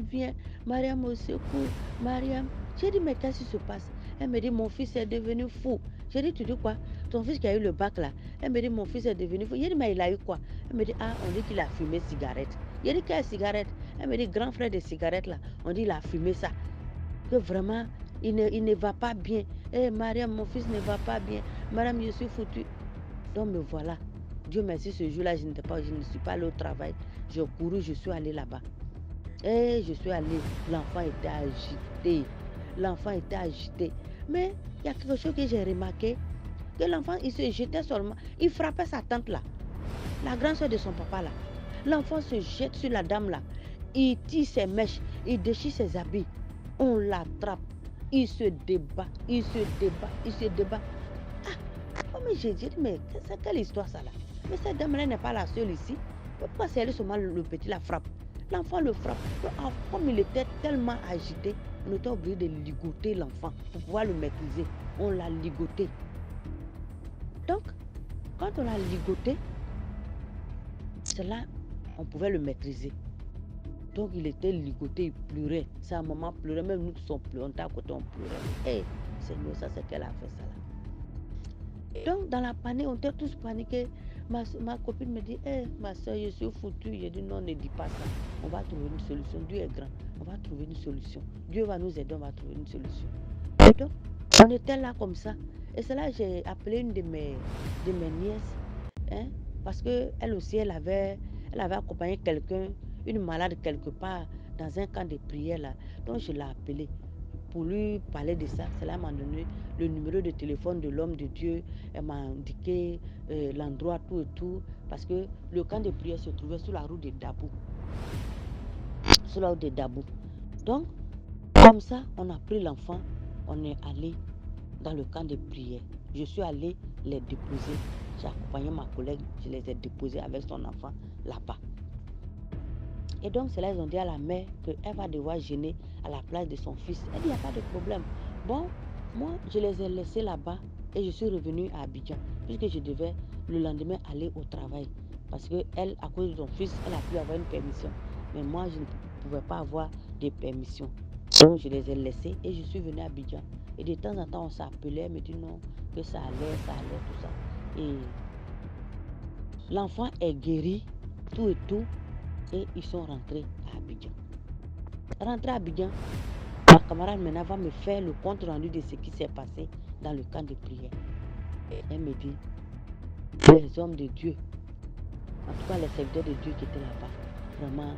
viens, Mariam au secours, Mariam. J'ai dit, mais qu'est-ce qui se passe? Elle me dit, mon fils est devenu fou. J'ai dit, tu dis quoi? Ton fils qui a eu le bac là. Elle me dit, mon fils est devenu fou. J'ai dit, mais il a eu quoi? Elle me dit, on dit qu'il a fumé cigarette. J'ai dit, quelle cigarette? Elle me dit, grand frère de cigarette là. On dit, il a fumé ça. Que vraiment, il ne va pas bien. Mariam, mon fils ne va pas bien. Mariam, je suis foutu. Donc me voilà. Dieu merci, ce jour-là, je ne suis pas allée au travail. J'ai couru, je suis allée là-bas. Et je suis allée, l'enfant était agité. Mais il y a quelque chose que j'ai remarqué, que l'enfant, il se jetait seulement, il frappait sa tante là, la grande soeur de son papa là. L'enfant se jette sur la dame là, il tire ses mèches, il déchire ses habits, on l'attrape, il se débat. Oh mais j'ai dit, mais c'est quelle histoire ça là? Mais cette dame-là n'est pas la seule ici. Pourquoi c'est elle seulement le petit la frappe? L'enfant le frappe. Comme il était tellement agité, on était obligé de ligoter l'enfant pour pouvoir le maîtriser. On l'a ligoté. Donc, quand on l'a ligoté, c'est là on pouvait le maîtriser. Donc, il était ligoté, il pleurait. Sa maman pleurait, même nous tous on pleurait, on était à côté, on pleurait. Hé, Seigneur, ça c'est qu'elle a fait ça là. Donc, dans la panique, on était tous paniqués. Ma copine me dit, ma soeur, je suis foutue. J'ai dit, non, ne dis pas ça. On va trouver une solution. Dieu est grand. On va trouver une solution. Dieu va nous aider, on va trouver une solution. Et donc, on était là comme ça. Et c'est là que j'ai appelé une de mes nièces, parce qu'elle aussi, elle avait accompagné quelqu'un, une malade quelque part, dans un camp de prière là. Donc, je l'ai appelée pour lui parler de ça. C'est là qu'elle m'a donné le numéro de téléphone de l'homme de Dieu. Elle m'a indiqué l'endroit, tout et tout. Parce que le camp de prière se trouvait sur la route de Dabou. Sur la route de Dabou. Donc, comme ça, on a pris l'enfant. On est allé dans le camp de prière. Je suis allé les déposer. J'ai accompagné ma collègue. Je les ai déposés avec son enfant là-bas. Et donc, c'est là qu'ils ont dit à la mère qu'elle va devoir gêner à la place de son fils. Elle dit, il n'y a pas de problème. Bon, moi, je les ai laissés là-bas et je suis revenue à Abidjan, puisque je devais le lendemain aller au travail. Parce qu'elle, à cause de son fils, elle a pu avoir une permission. Mais moi, je ne pouvais pas avoir de permission. Donc, je les ai laissés et je suis venue à Abidjan. Et de temps en temps, on s'appelait, elle me dit non, que ça allait, tout ça. Et l'enfant est guéri, tout et tout. Et ils sont rentrés à Abidjan. Rentrés à Abidjan, ma camarade maintenant va me faire le compte rendu de ce qui s'est passé dans le camp de prière. Et elle me dit, les hommes de Dieu, en tout cas les serviteurs de Dieu qui étaient là-bas, vraiment,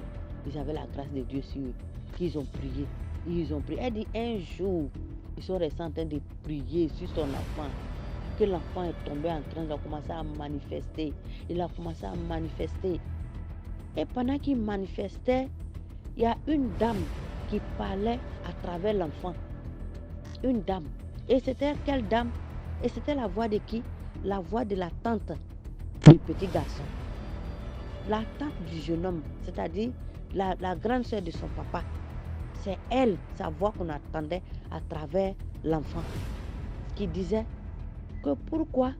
ils avaient la grâce de Dieu sur eux, qu'ils ont prié. Ils ont prié. Elle dit, un jour, ils sont restés en train de prier sur son enfant. Que l'enfant est tombé en train de commencer à manifester. Il a commencé à manifester. Et pendant qu'il manifestait, il y a une dame qui parlait à travers l'enfant. Une dame. Et c'était quelle dame? Et c'était la voix de qui? La voix de la tante du petit garçon. La tante du jeune homme, c'est-à-dire la grande sœur de son papa. C'est elle, sa voix qu'on entendait à travers l'enfant, qui disait que pourquoi,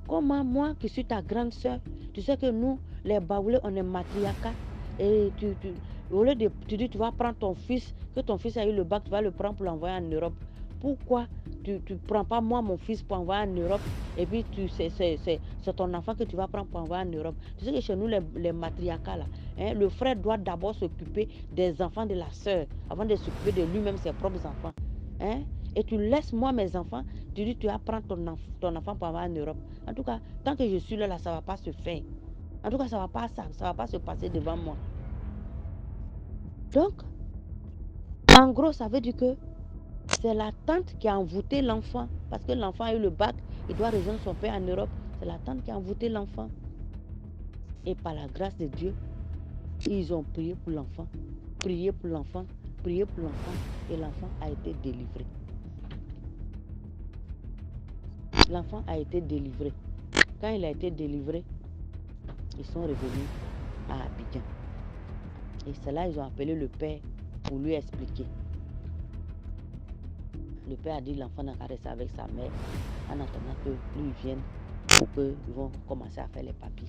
comment moi qui suis ta grande sœur, tu sais que nous, les Baoulés, on est matriarcat. Et au lieu de, tu dis, tu vas prendre ton fils, que ton fils a eu le bac, tu vas le prendre pour l'envoyer en Europe. Pourquoi tu ne prends pas moi, mon fils, pour envoyer en Europe? Et puis, c'est ton enfant que tu vas prendre pour envoyer en Europe. Tu sais que chez nous, les matriarcats, là, le frère doit d'abord s'occuper des enfants de la sœur, avant de s'occuper de lui-même, ses propres enfants. Et tu laisses moi mes enfants, tu dis tu vas prendre ton enfant pour avoir en Europe. En tout cas, tant que je suis là, ça ne va pas se faire. En tout cas, ça va pas se passer devant moi. Donc, en gros, ça veut dire que c'est la tante qui a envoûté l'enfant. Parce que l'enfant a eu le bac, il doit rejoindre son père en Europe. C'est la tante qui a envoûté l'enfant. Et par la grâce de Dieu, ils ont prié pour l'enfant. Prié pour l'enfant. Prié pour l'enfant. Et l'enfant a été délivré. L'enfant a été délivré. Quand il a été délivré, ils sont revenus à Abidjan. Et c'est là qu'ils ont appelé le père pour lui expliquer. Le père a dit l'enfant n'a qu'à rester avec sa mère en attendant que lui vienne pour qu'ils vont commencer à faire les papiers.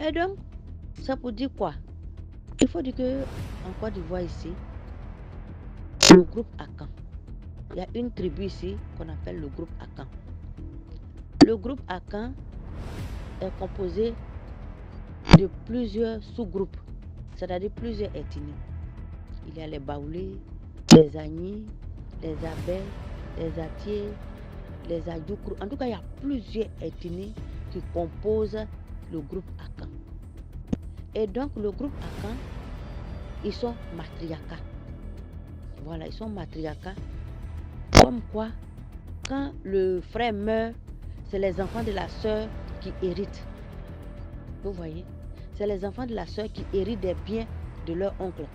Et donc, ça pour dire quoi? Il faut dire qu'en Côte d'Ivoire ici, le groupe Akan, il y a une tribu ici qu'on appelle le groupe Akan. Le groupe Akan est composé de plusieurs sous-groupes, c'est-à-dire plusieurs ethnies. Il y a les Baoulés, les Agnis, les Abels, les Atiers, les Adjoukrou. En tout cas, il y a plusieurs ethnies qui composent le groupe Akan. Et donc, le groupe Akan, ils sont matriarcats. Voilà, ils sont matriarcats. Comme quoi, quand le frère meurt, c'est les enfants de la sœur qui héritent. Vous voyez? C'est les enfants de la sœur qui héritent des biens de leur oncle.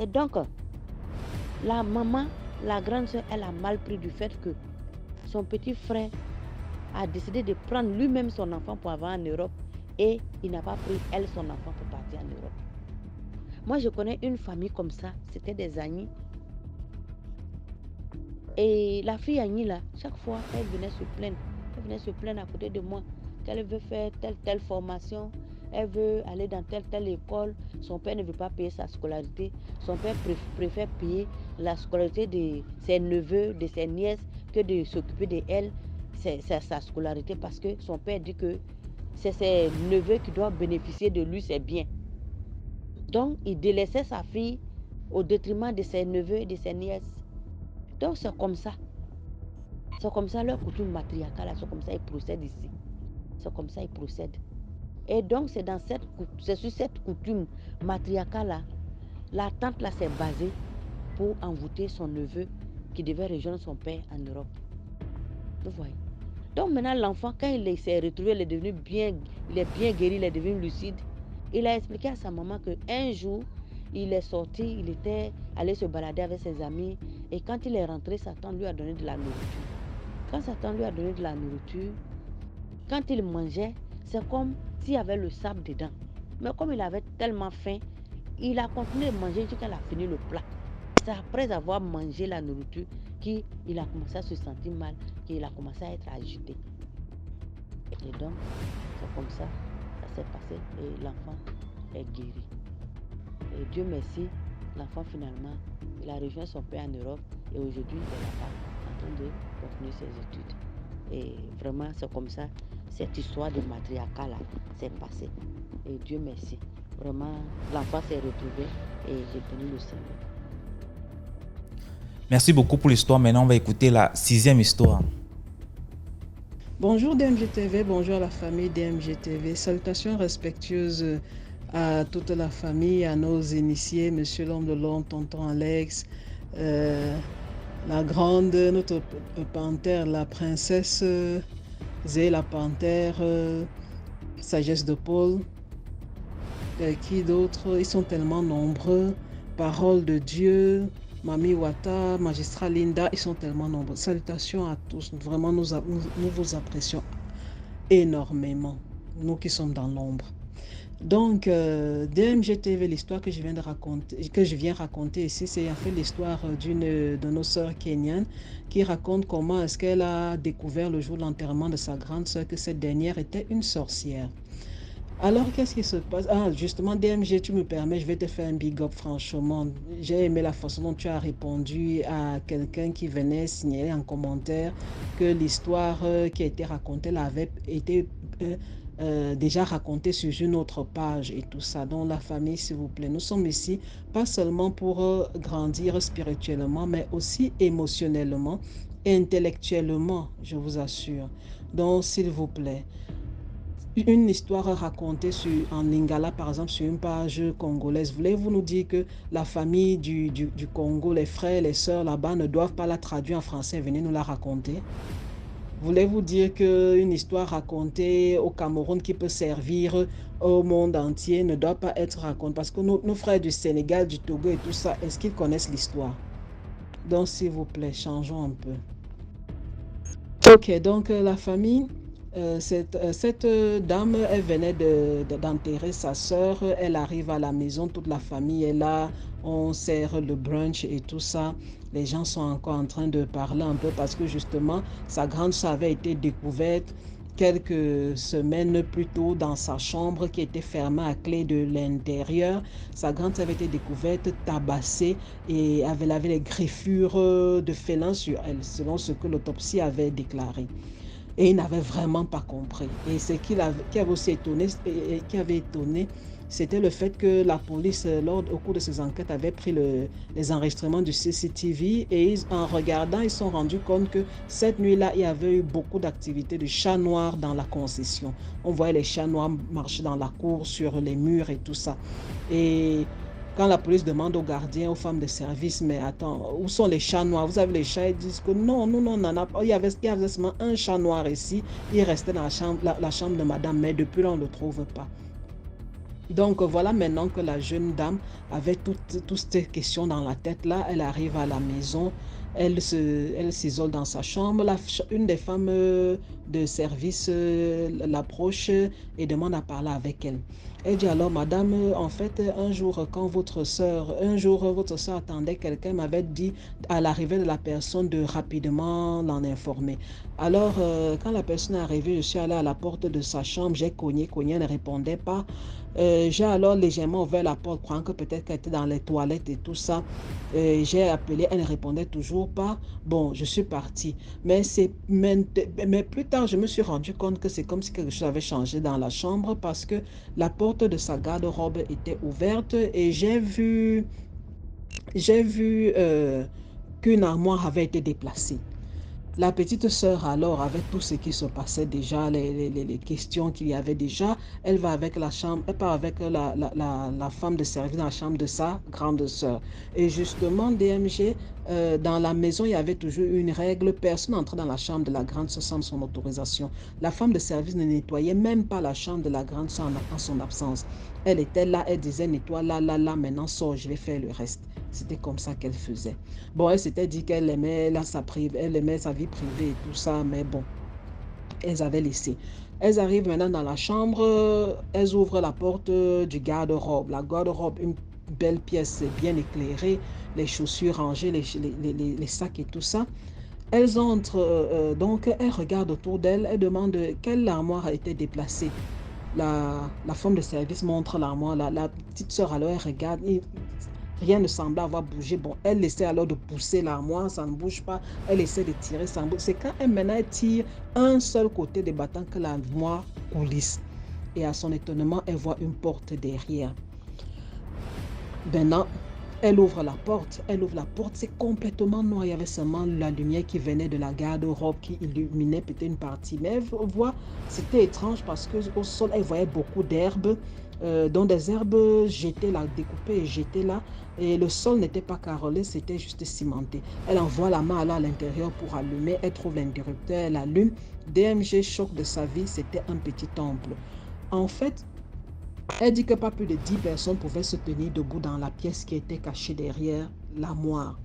Et donc, la maman, la grande sœur, elle a mal pris du fait que son petit frère a décidé de prendre lui-même son enfant pour avoir en Europe et il n'a pas pris elle son enfant pour partir en Europe. Moi, je connais une famille comme ça. C'était des amis. Et la fille Annie, là, chaque fois, elle venait se plaindre. Elle venait se plaindre à côté de moi qu'elle veut faire telle formation. Elle veut aller dans telle école. Son père ne veut pas payer sa scolarité. Son père préfère payer la scolarité de ses neveux, de ses nièces, que de s'occuper d'elle, sa scolarité, parce que son père dit que c'est ses neveux qui doivent bénéficier de lui, ses biens. Donc, il délaissait sa fille au détriment de ses neveux et de ses nièces. Donc, c'est comme ça. C'est comme ça leur coutume matriarcale, c'est comme ça ils procèdent ici. C'est comme ça ils procèdent. Et donc, c'est sur cette coutume matriarcale-là, la tante là s'est basée pour envoûter son neveu qui devait rejoindre son père en Europe. Vous voyez. Donc maintenant, l'enfant, quand il s'est retrouvé, il est bien guéri, il est devenu lucide. Il a expliqué à sa maman qu'un jour, il est sorti, il était allé se balader avec ses amis. Et quand il est rentré, sa tante lui a donné de la nourriture. Quand sa tante lui a donné de la nourriture, quand il mangeait, c'est comme s'il y avait le sable dedans. Mais comme il avait tellement faim, il a continué de manger jusqu'à a fini le plat. C'est après avoir mangé la nourriture qu'il a commencé à se sentir mal, qu'il a commencé à être agité. Et donc, c'est comme ça s'est passé et l'enfant est guéri. Et Dieu merci, l'enfant finalement, il a rejoint son père en Europe et aujourd'hui, il est là-bas en train de continuer ses études. Et vraiment, c'est comme ça, cette histoire de matriarcat là s'est passée. Et Dieu merci. Vraiment, l'enfant s'est retrouvé et j'ai béni le Seigneur. Merci beaucoup pour l'histoire. Maintenant, on va écouter la 6e histoire. Bonjour DMGTV, bonjour à la famille DMGTV. Salutations respectueuses à toute la famille, à nos initiés, Monsieur l'homme de l'ombre, tonton Alex, la grande, notre panthère, la princesse Zé, la panthère, sagesse de Paul. Qui d'autres? Ils sont tellement nombreux. Parole de Dieu, Mami Wata, Magistrat Linda, ils sont tellement nombreux. Salutations à tous. Vraiment, nous vous apprécions énormément, nous qui sommes dans l'ombre. Donc, DMGTV, l'histoire que je viens raconter ici, c'est en fait l'histoire d'une de nos sœurs kenyanes qui raconte comment est-ce qu'elle a découvert le jour de l'enterrement de sa grande sœur que cette dernière était une sorcière. Alors, qu'est-ce qui se passe? Ah, justement, DMG, tu me permets, je vais te faire un big up, franchement. J'ai aimé la façon dont tu as répondu à quelqu'un qui venait signaler en commentaire que l'histoire qui a été racontée là avait été déjà racontée sur une autre page et tout ça. Donc, la famille, s'il vous plaît, nous sommes ici pas seulement pour grandir spirituellement, mais aussi émotionnellement et intellectuellement, je vous assure. Donc, s'il vous plaît, une histoire racontée en lingala, par exemple, sur une page congolaise. Voulez-vous nous dire que la famille du Congo, les frères, les sœurs là-bas ne doivent pas la traduire en français? Venez nous la raconter. Voulez-vous dire qu'une histoire racontée au Cameroun qui peut servir au monde entier ne doit pas être racontée? Parce que nos frères du Sénégal, du Togo et tout ça, est-ce qu'ils connaissent l'histoire? Donc, s'il vous plaît, changeons un peu. Ok, donc la famille... Cette dame, elle venait d'enterrer sa sœur. Elle arrive à la maison, toute la famille est là. On sert le brunch et tout ça. Les gens sont encore en train de parler un peu parce que justement, sa grande sœur avait été découverte quelques semaines plus tôt dans sa chambre qui était fermée à clé de l'intérieur. Sa grande sœur avait été découverte, tabassée et elle avait les griffures de félin sur elle, selon ce que l'autopsie avait déclaré. Et il n'avait vraiment pas compris. Et ce qui avait aussi étonné, c'était le fait que la police, au cours de ces enquêtes, avait pris les enregistrements du CCTV et en regardant, ils se sont rendus compte que cette nuit-là, il y avait eu beaucoup d'activités de chats noirs dans la concession. On voyait les chats noirs marcher dans la cour, sur les murs et tout ça. Et quand la police demande aux gardiens, aux femmes de service, mais attends, où sont les chats noirs? Vous avez les chats? Ils disent que non, on n'en a pas. Il y avait seulement un chat noir ici. Il restait dans la chambre de madame, mais depuis là, on ne le trouve pas. Donc voilà maintenant que la jeune dame avait toutes ces questions dans la tête là. Elle arrive à la maison, elle s'isole dans sa chambre. Une des femmes de service l'approche et demande à parler avec elle. Elle dit alors, madame, en fait, un jour, votre sœur attendait quelqu'un, m'avait dit à l'arrivée de la personne de rapidement l'en informer. Alors, quand la personne est arrivée, je suis allée à la porte de sa chambre, j'ai cogné, elle ne répondait pas. J'ai alors légèrement ouvert la porte, croyant que peut-être qu'elle était dans les toilettes et tout ça. J'ai appelé, elle ne répondait toujours pas. Bon, je suis partie. Mais plus tard, je me suis rendu compte que c'est comme si quelque chose avait changé dans la chambre parce que la porte de sa garde-robe était ouverte et j'ai vu qu'une armoire avait été déplacée. La petite sœur, alors, avec tout ce qui se passait déjà, les questions qu'il y avait déjà, elle part avec la femme de service dans la chambre de sa grande sœur. Et justement, DMG, dans la maison, il y avait toujours une règle, personne n'entrait dans la chambre de la grande sœur sans son autorisation. La femme de service ne nettoyait même pas la chambre de la grande sœur en son absence. Elle était là, elle disait nettoie là, maintenant sors, je vais faire le reste. C'était comme ça qu'elle faisait. Bon, elle s'était dit qu'elle aimait elle aimait sa vie privée et tout ça, mais bon, elles avaient laissé. Elles arrivent maintenant dans la chambre, elles ouvrent la porte du garde-robe. La garde-robe, une belle pièce bien éclairée, les chaussures rangées, les sacs et tout ça. Elles entrent, donc elles regardent autour d'elles, elles demandent quelle armoire a été déplacée. La femme de service montre l'armoire, la petite sœur alors elle regarde, rien ne semblait avoir bougé. Bon, elle essaie alors de pousser l'armoire, ça ne bouge pas. Elle essaie de tirer, ça ne bouge. C'est quand elle tire un seul côté des battants que l'armoire coulisse. Et à son étonnement, elle voit une porte derrière. Maintenant, elle ouvre la porte, c'est complètement noir. Il y avait seulement la lumière qui venait de la garde-robe qui illuminait peut-être une partie. Mais elle voit, c'était étrange parce qu'au sol, elle voyait beaucoup d'herbes, dont des herbes jetées là, découpées et jetées là. Et le sol n'était pas carrelé, c'était juste cimenté. Elle envoie la main à l'intérieur pour allumer, elle trouve l'interrupteur, elle allume. DMG, choc de sa vie, c'était un petit temple. En fait, elle dit que pas plus de 10 personnes pouvaient se tenir debout dans la pièce qui était cachée derrière l'armoire.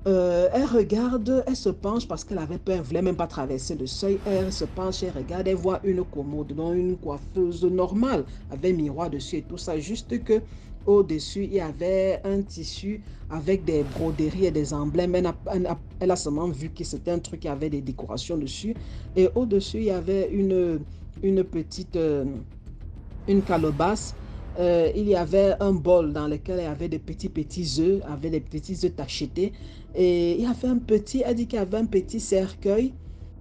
Elle regarde, elle se penche parce qu'elle avait peur, elle ne voulait même pas traverser le seuil. Elle se penche, elle regarde, elle voit une commode, donc une coiffeuse normale, avec miroir dessus et tout ça. Juste que au-dessus, il y avait un tissu avec des broderies et des emblèmes. Elle a seulement vu que c'était un truc qui avait des décorations dessus. Et au-dessus, il y avait une petite... une calebasse, il y avait un bol dans lequel il y avait des petits œufs, avec des petits œufs tachetés. Et il y avait elle dit qu'il y avait un petit cercueil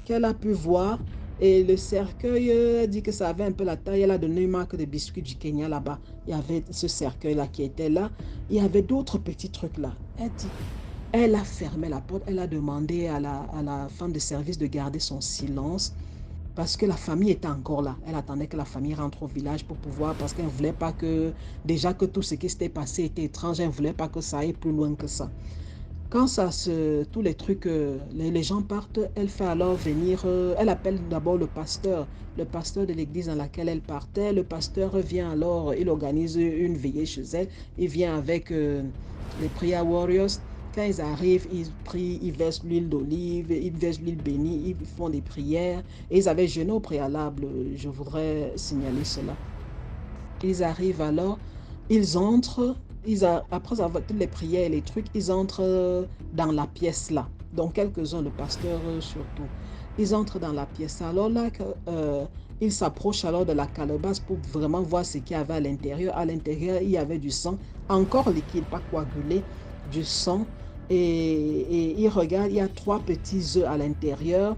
qu'elle a pu voir. Et le cercueil, elle dit que ça avait un peu la taille. Elle a donné une marque de biscuits du Kenya là-bas. Il y avait ce cercueil-là qui était là. Il y avait d'autres petits trucs là. Elle a fermé la porte. Elle a demandé à la femme de service de garder son silence. Parce que la famille était encore là. Elle attendait que la famille rentre au village pour pouvoir, parce qu'elle ne voulait pas que, déjà que tout ce qui s'était passé était étrange, elle ne voulait pas que ça aille plus loin que ça. Quand tous les trucs, les gens partent, elle fait alors venir, elle appelle d'abord le pasteur de l'église dans laquelle elle partait. Le pasteur vient alors, il organise une veillée chez elle. Il vient avec les prayer warriors. Quand ils arrivent, ils prient, ils versent l'huile d'olive, ils versent l'huile bénie, ils font des prières. Et ils avaient jeûné au préalable, je voudrais signaler cela. Ils arrivent alors, ils entrent, après avoir toutes les prières et les trucs, ils entrent dans la pièce là. Donc quelques-uns, le pasteur surtout. Ils entrent dans la pièce. Alors là, ils s'approchent alors de la calebasse pour vraiment voir ce qu'il y avait à l'intérieur. À l'intérieur, il y avait du sang, encore liquide, pas coagulé, du sang. Et il regarde, il y a 3 petits œufs à l'intérieur.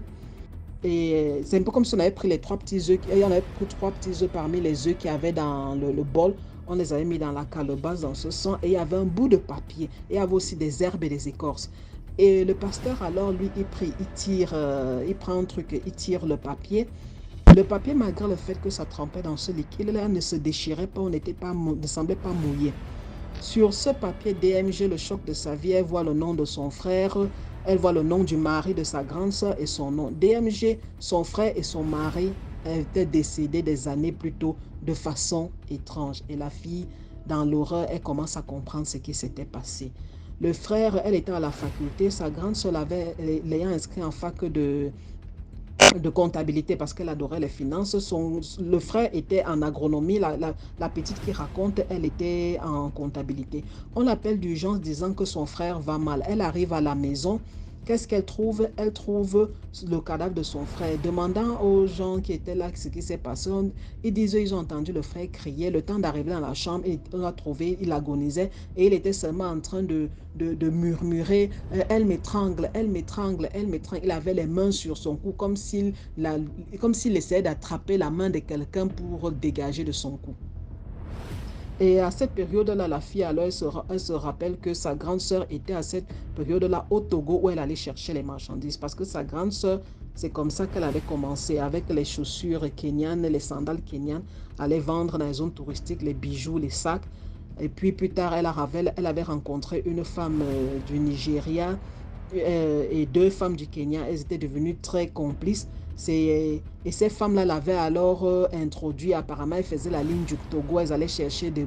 Et c'est un peu comme si on avait pris les 3 petits œufs. Et on avait pris 3 petits œufs parmi les œufs qu'il y avait dans le bol. On les avait mis dans la calebasse, dans ce sang. Et il y avait un bout de papier. Et il y avait aussi des herbes et des écorces. Et le pasteur, alors, lui, il prend un truc, il tire le papier. Le papier, malgré le fait que ça trempait dans ce liquide-là, ne se déchirait pas, ne semblait pas mouillé. Sur ce papier, DMG, le choc de sa vie, elle voit le nom de son frère, elle voit le nom du mari de sa grande sœur et son nom. DMG, son frère et son mari étaient décédés des années plus tôt de façon étrange. Et la fille, dans l'horreur, elle commence à comprendre ce qui s'était passé. Le frère, elle était à la faculté, sa grande sœur l'ayant inscrit en fac de comptabilité parce qu'elle adorait les finances. Le frère était en agronomie, la petite qui raconte, elle était en comptabilité. On l'appelle d'urgence disant que son frère va mal. Elle arrive à la maison. Qu'est-ce qu'elle trouve? Elle trouve le cadavre de son frère. Demandant aux gens qui étaient là ce qui s'est passé, ils disent ils ont entendu le frère crier. Le temps d'arriver dans la chambre, on l'a trouvé, il agonisait et il était seulement en train de murmurer elle m'étrangle, elle m'étrangle, elle m'étrangle. Il avait les mains sur son cou comme s'il essayait d'attraper la main de quelqu'un pour dégager de son cou. Et à cette période-là, la fille, alors, elle se rappelle que sa grande sœur était à cette période-là au Togo où elle allait chercher les marchandises. Parce que sa grande sœur, c'est comme ça qu'elle avait commencé avec les chaussures kenyanes, les sandales kenyanes, aller vendre dans les zones touristiques les bijoux, les sacs. Et puis plus tard, elle avait rencontré une femme du Nigeria et deux femmes du Kenya. Elles étaient devenues très complices. Et ces femmes-là l'avaient alors introduit. Apparemment, elles faisaient la ligne du Togo. Elles allaient chercher de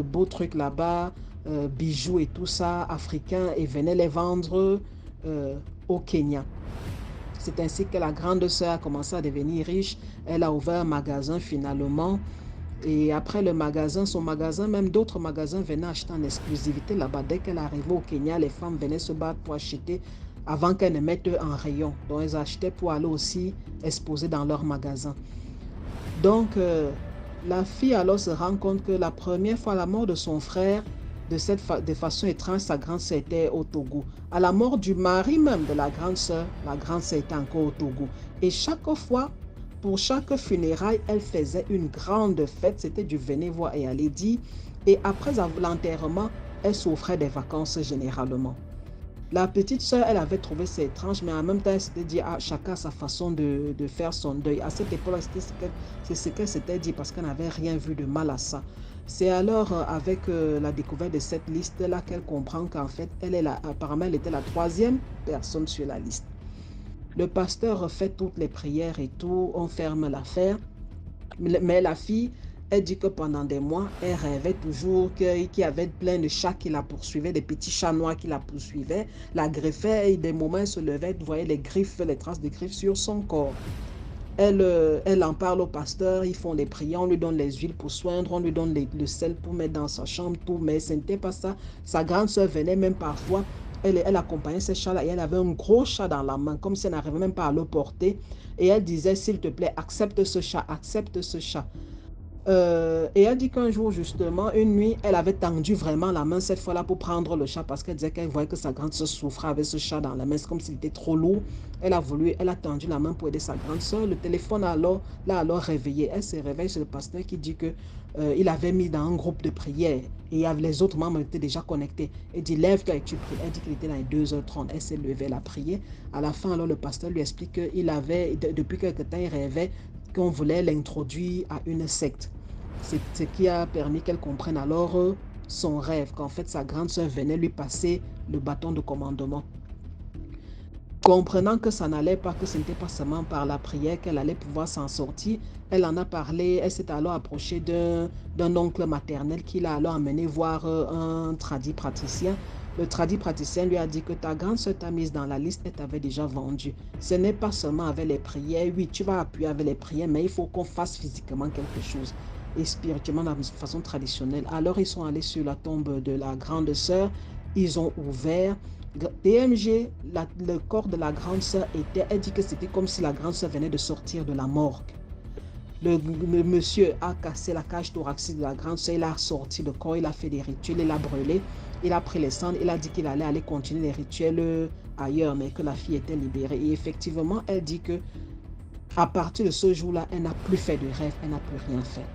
beaux trucs là-bas, bijoux et tout ça, africains, et venaient les vendre au Kenya. C'est ainsi que la grande sœur a commencé à devenir riche. Elle a ouvert un magasin finalement. Et après le magasin, son magasin, même d'autres magasins venaient acheter en exclusivité là-bas. Dès qu'elle arrivait au Kenya, les femmes venaient se battre pour acheter avant qu'elles ne mettent en rayon. Donc, elles achetaient pour aller aussi exposer dans leur magasin. Donc, la fille alors se rend compte que la première fois, à la mort de son frère, de façon étrange, sa grande sœur était au Togo. À la mort du mari même de la grande sœur était encore au Togo. Et chaque fois, pour chaque funéraille, elle faisait une grande fête. C'était du venez voir et aller dire. Et après l'enterrement, elle s'offrait des vacances généralement. La petite sœur, elle avait trouvé ça étrange, mais en même temps, elle s'était dit, chacun a sa façon de faire son deuil. À cette époque-là, c'est ce qu'elle s'était dit parce qu'elle n'avait rien vu de mal à ça. C'est alors avec la découverte de cette liste-là qu'elle comprend qu'en fait, apparemment, elle était la troisième personne sur la liste. Le pasteur fait toutes les prières et tout, on ferme l'affaire. Mais la fille, elle dit que pendant des mois, elle rêvait toujours qu'il y avait plein de chats qui la poursuivaient, des petits chats noirs qui la poursuivaient, la griffaient et des moments, elle se levait, elle voyait les traces de griffes sur son corps. Elle en parle au pasteur, ils font des prières, on lui donne les huiles pour soindre, on lui donne le sel pour mettre dans sa chambre, tout, mais ce n'était pas ça. Sa grande sœur venait même parfois. Elle accompagnait ces chats-là et elle avait un gros chat dans la main, comme si elle n'arrivait même pas à le porter. Et elle disait, s'il te plaît, accepte ce chat, accepte ce chat. Et elle dit qu'un jour, justement, une nuit, elle avait tendu vraiment la main cette fois-là pour prendre le chat parce qu'elle disait qu'elle voyait que sa grande soeur souffrait avec ce chat dans la main. C'est comme s'il était trop lourd. Elle a tendu la main pour aider sa grande soeur. Le téléphone l'a alors réveillée. Elle se réveille, c'est le pasteur qui dit que il avait mis dans un groupe de prière et les autres membres étaient déjà connectés. Elle dit, lève-toi et tu pries. Elle dit qu'il était dans les 2h30. Elle s'est levée, elle a prié. À la fin, alors, le pasteur lui explique qu'il avait, depuis quelque temps, il rêvait qu'on voulait l'introduire à une secte. C'est ce qui a permis qu'elle comprenne alors son rêve, qu'en fait sa grande sœur venait lui passer le bâton de commandement. Comprenant que ça n'allait pas, que ce n'était pas seulement par la prière qu'elle allait pouvoir s'en sortir, elle en a parlé, elle s'est alors approchée d'un oncle maternel qui l'a alors emmené voir un tradit praticien. Le tradit praticien lui a dit que ta grande sœur t'a mise dans la liste et t'avait déjà vendu. Ce n'est pas seulement avec les prières, oui, tu vas appuyer avec les prières, mais il faut qu'on fasse physiquement quelque chose et spirituellement de façon traditionnelle. Alors ils sont allés sur la tombe de la grande sœur, ils ont ouvert. DMG, le corps de la grande sœur elle dit que c'était comme si la grande sœur venait de sortir de la morgue. Le monsieur a cassé la cage thoracique de la grande sœur, il a sorti le corps, il a fait des rituels, il a brûlé, il a pris les cendres, il a dit qu'il allait aller continuer les rituels ailleurs, mais que la fille était libérée. Et effectivement, elle dit que à partir de ce jour-là, elle n'a plus fait de rêve, elle n'a plus rien fait.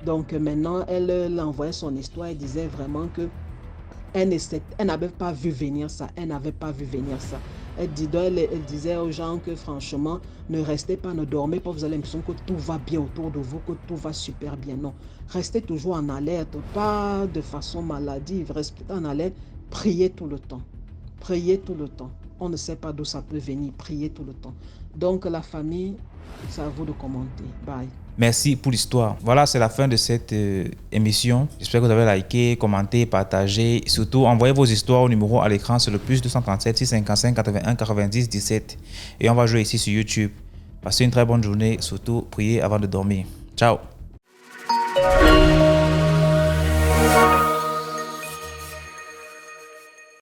Donc maintenant, elle envoyait son histoire, elle disait vraiment que elle n'avait pas vu venir ça, Elle disait aux gens que franchement, ne restez pas, ne dormez pas, vous avez l'impression que tout va bien autour de vous, que tout va super bien. Non, restez toujours en alerte, pas de façon maladive, restez en alerte, priez tout le temps. Priez tout le temps. On ne sait pas d'où ça peut venir, priez tout le temps. Donc la famille, c'est à vous de commenter. Bye. Merci pour l'histoire. Voilà, c'est la fin de cette émission. J'espère que vous avez liké, commenté, partagé. Surtout, envoyez vos histoires au numéro à l'écran. C'est le +237 655 81 90 17. Et on va jouer ici sur YouTube. Passez une très bonne journée. Surtout, priez avant de dormir. Ciao.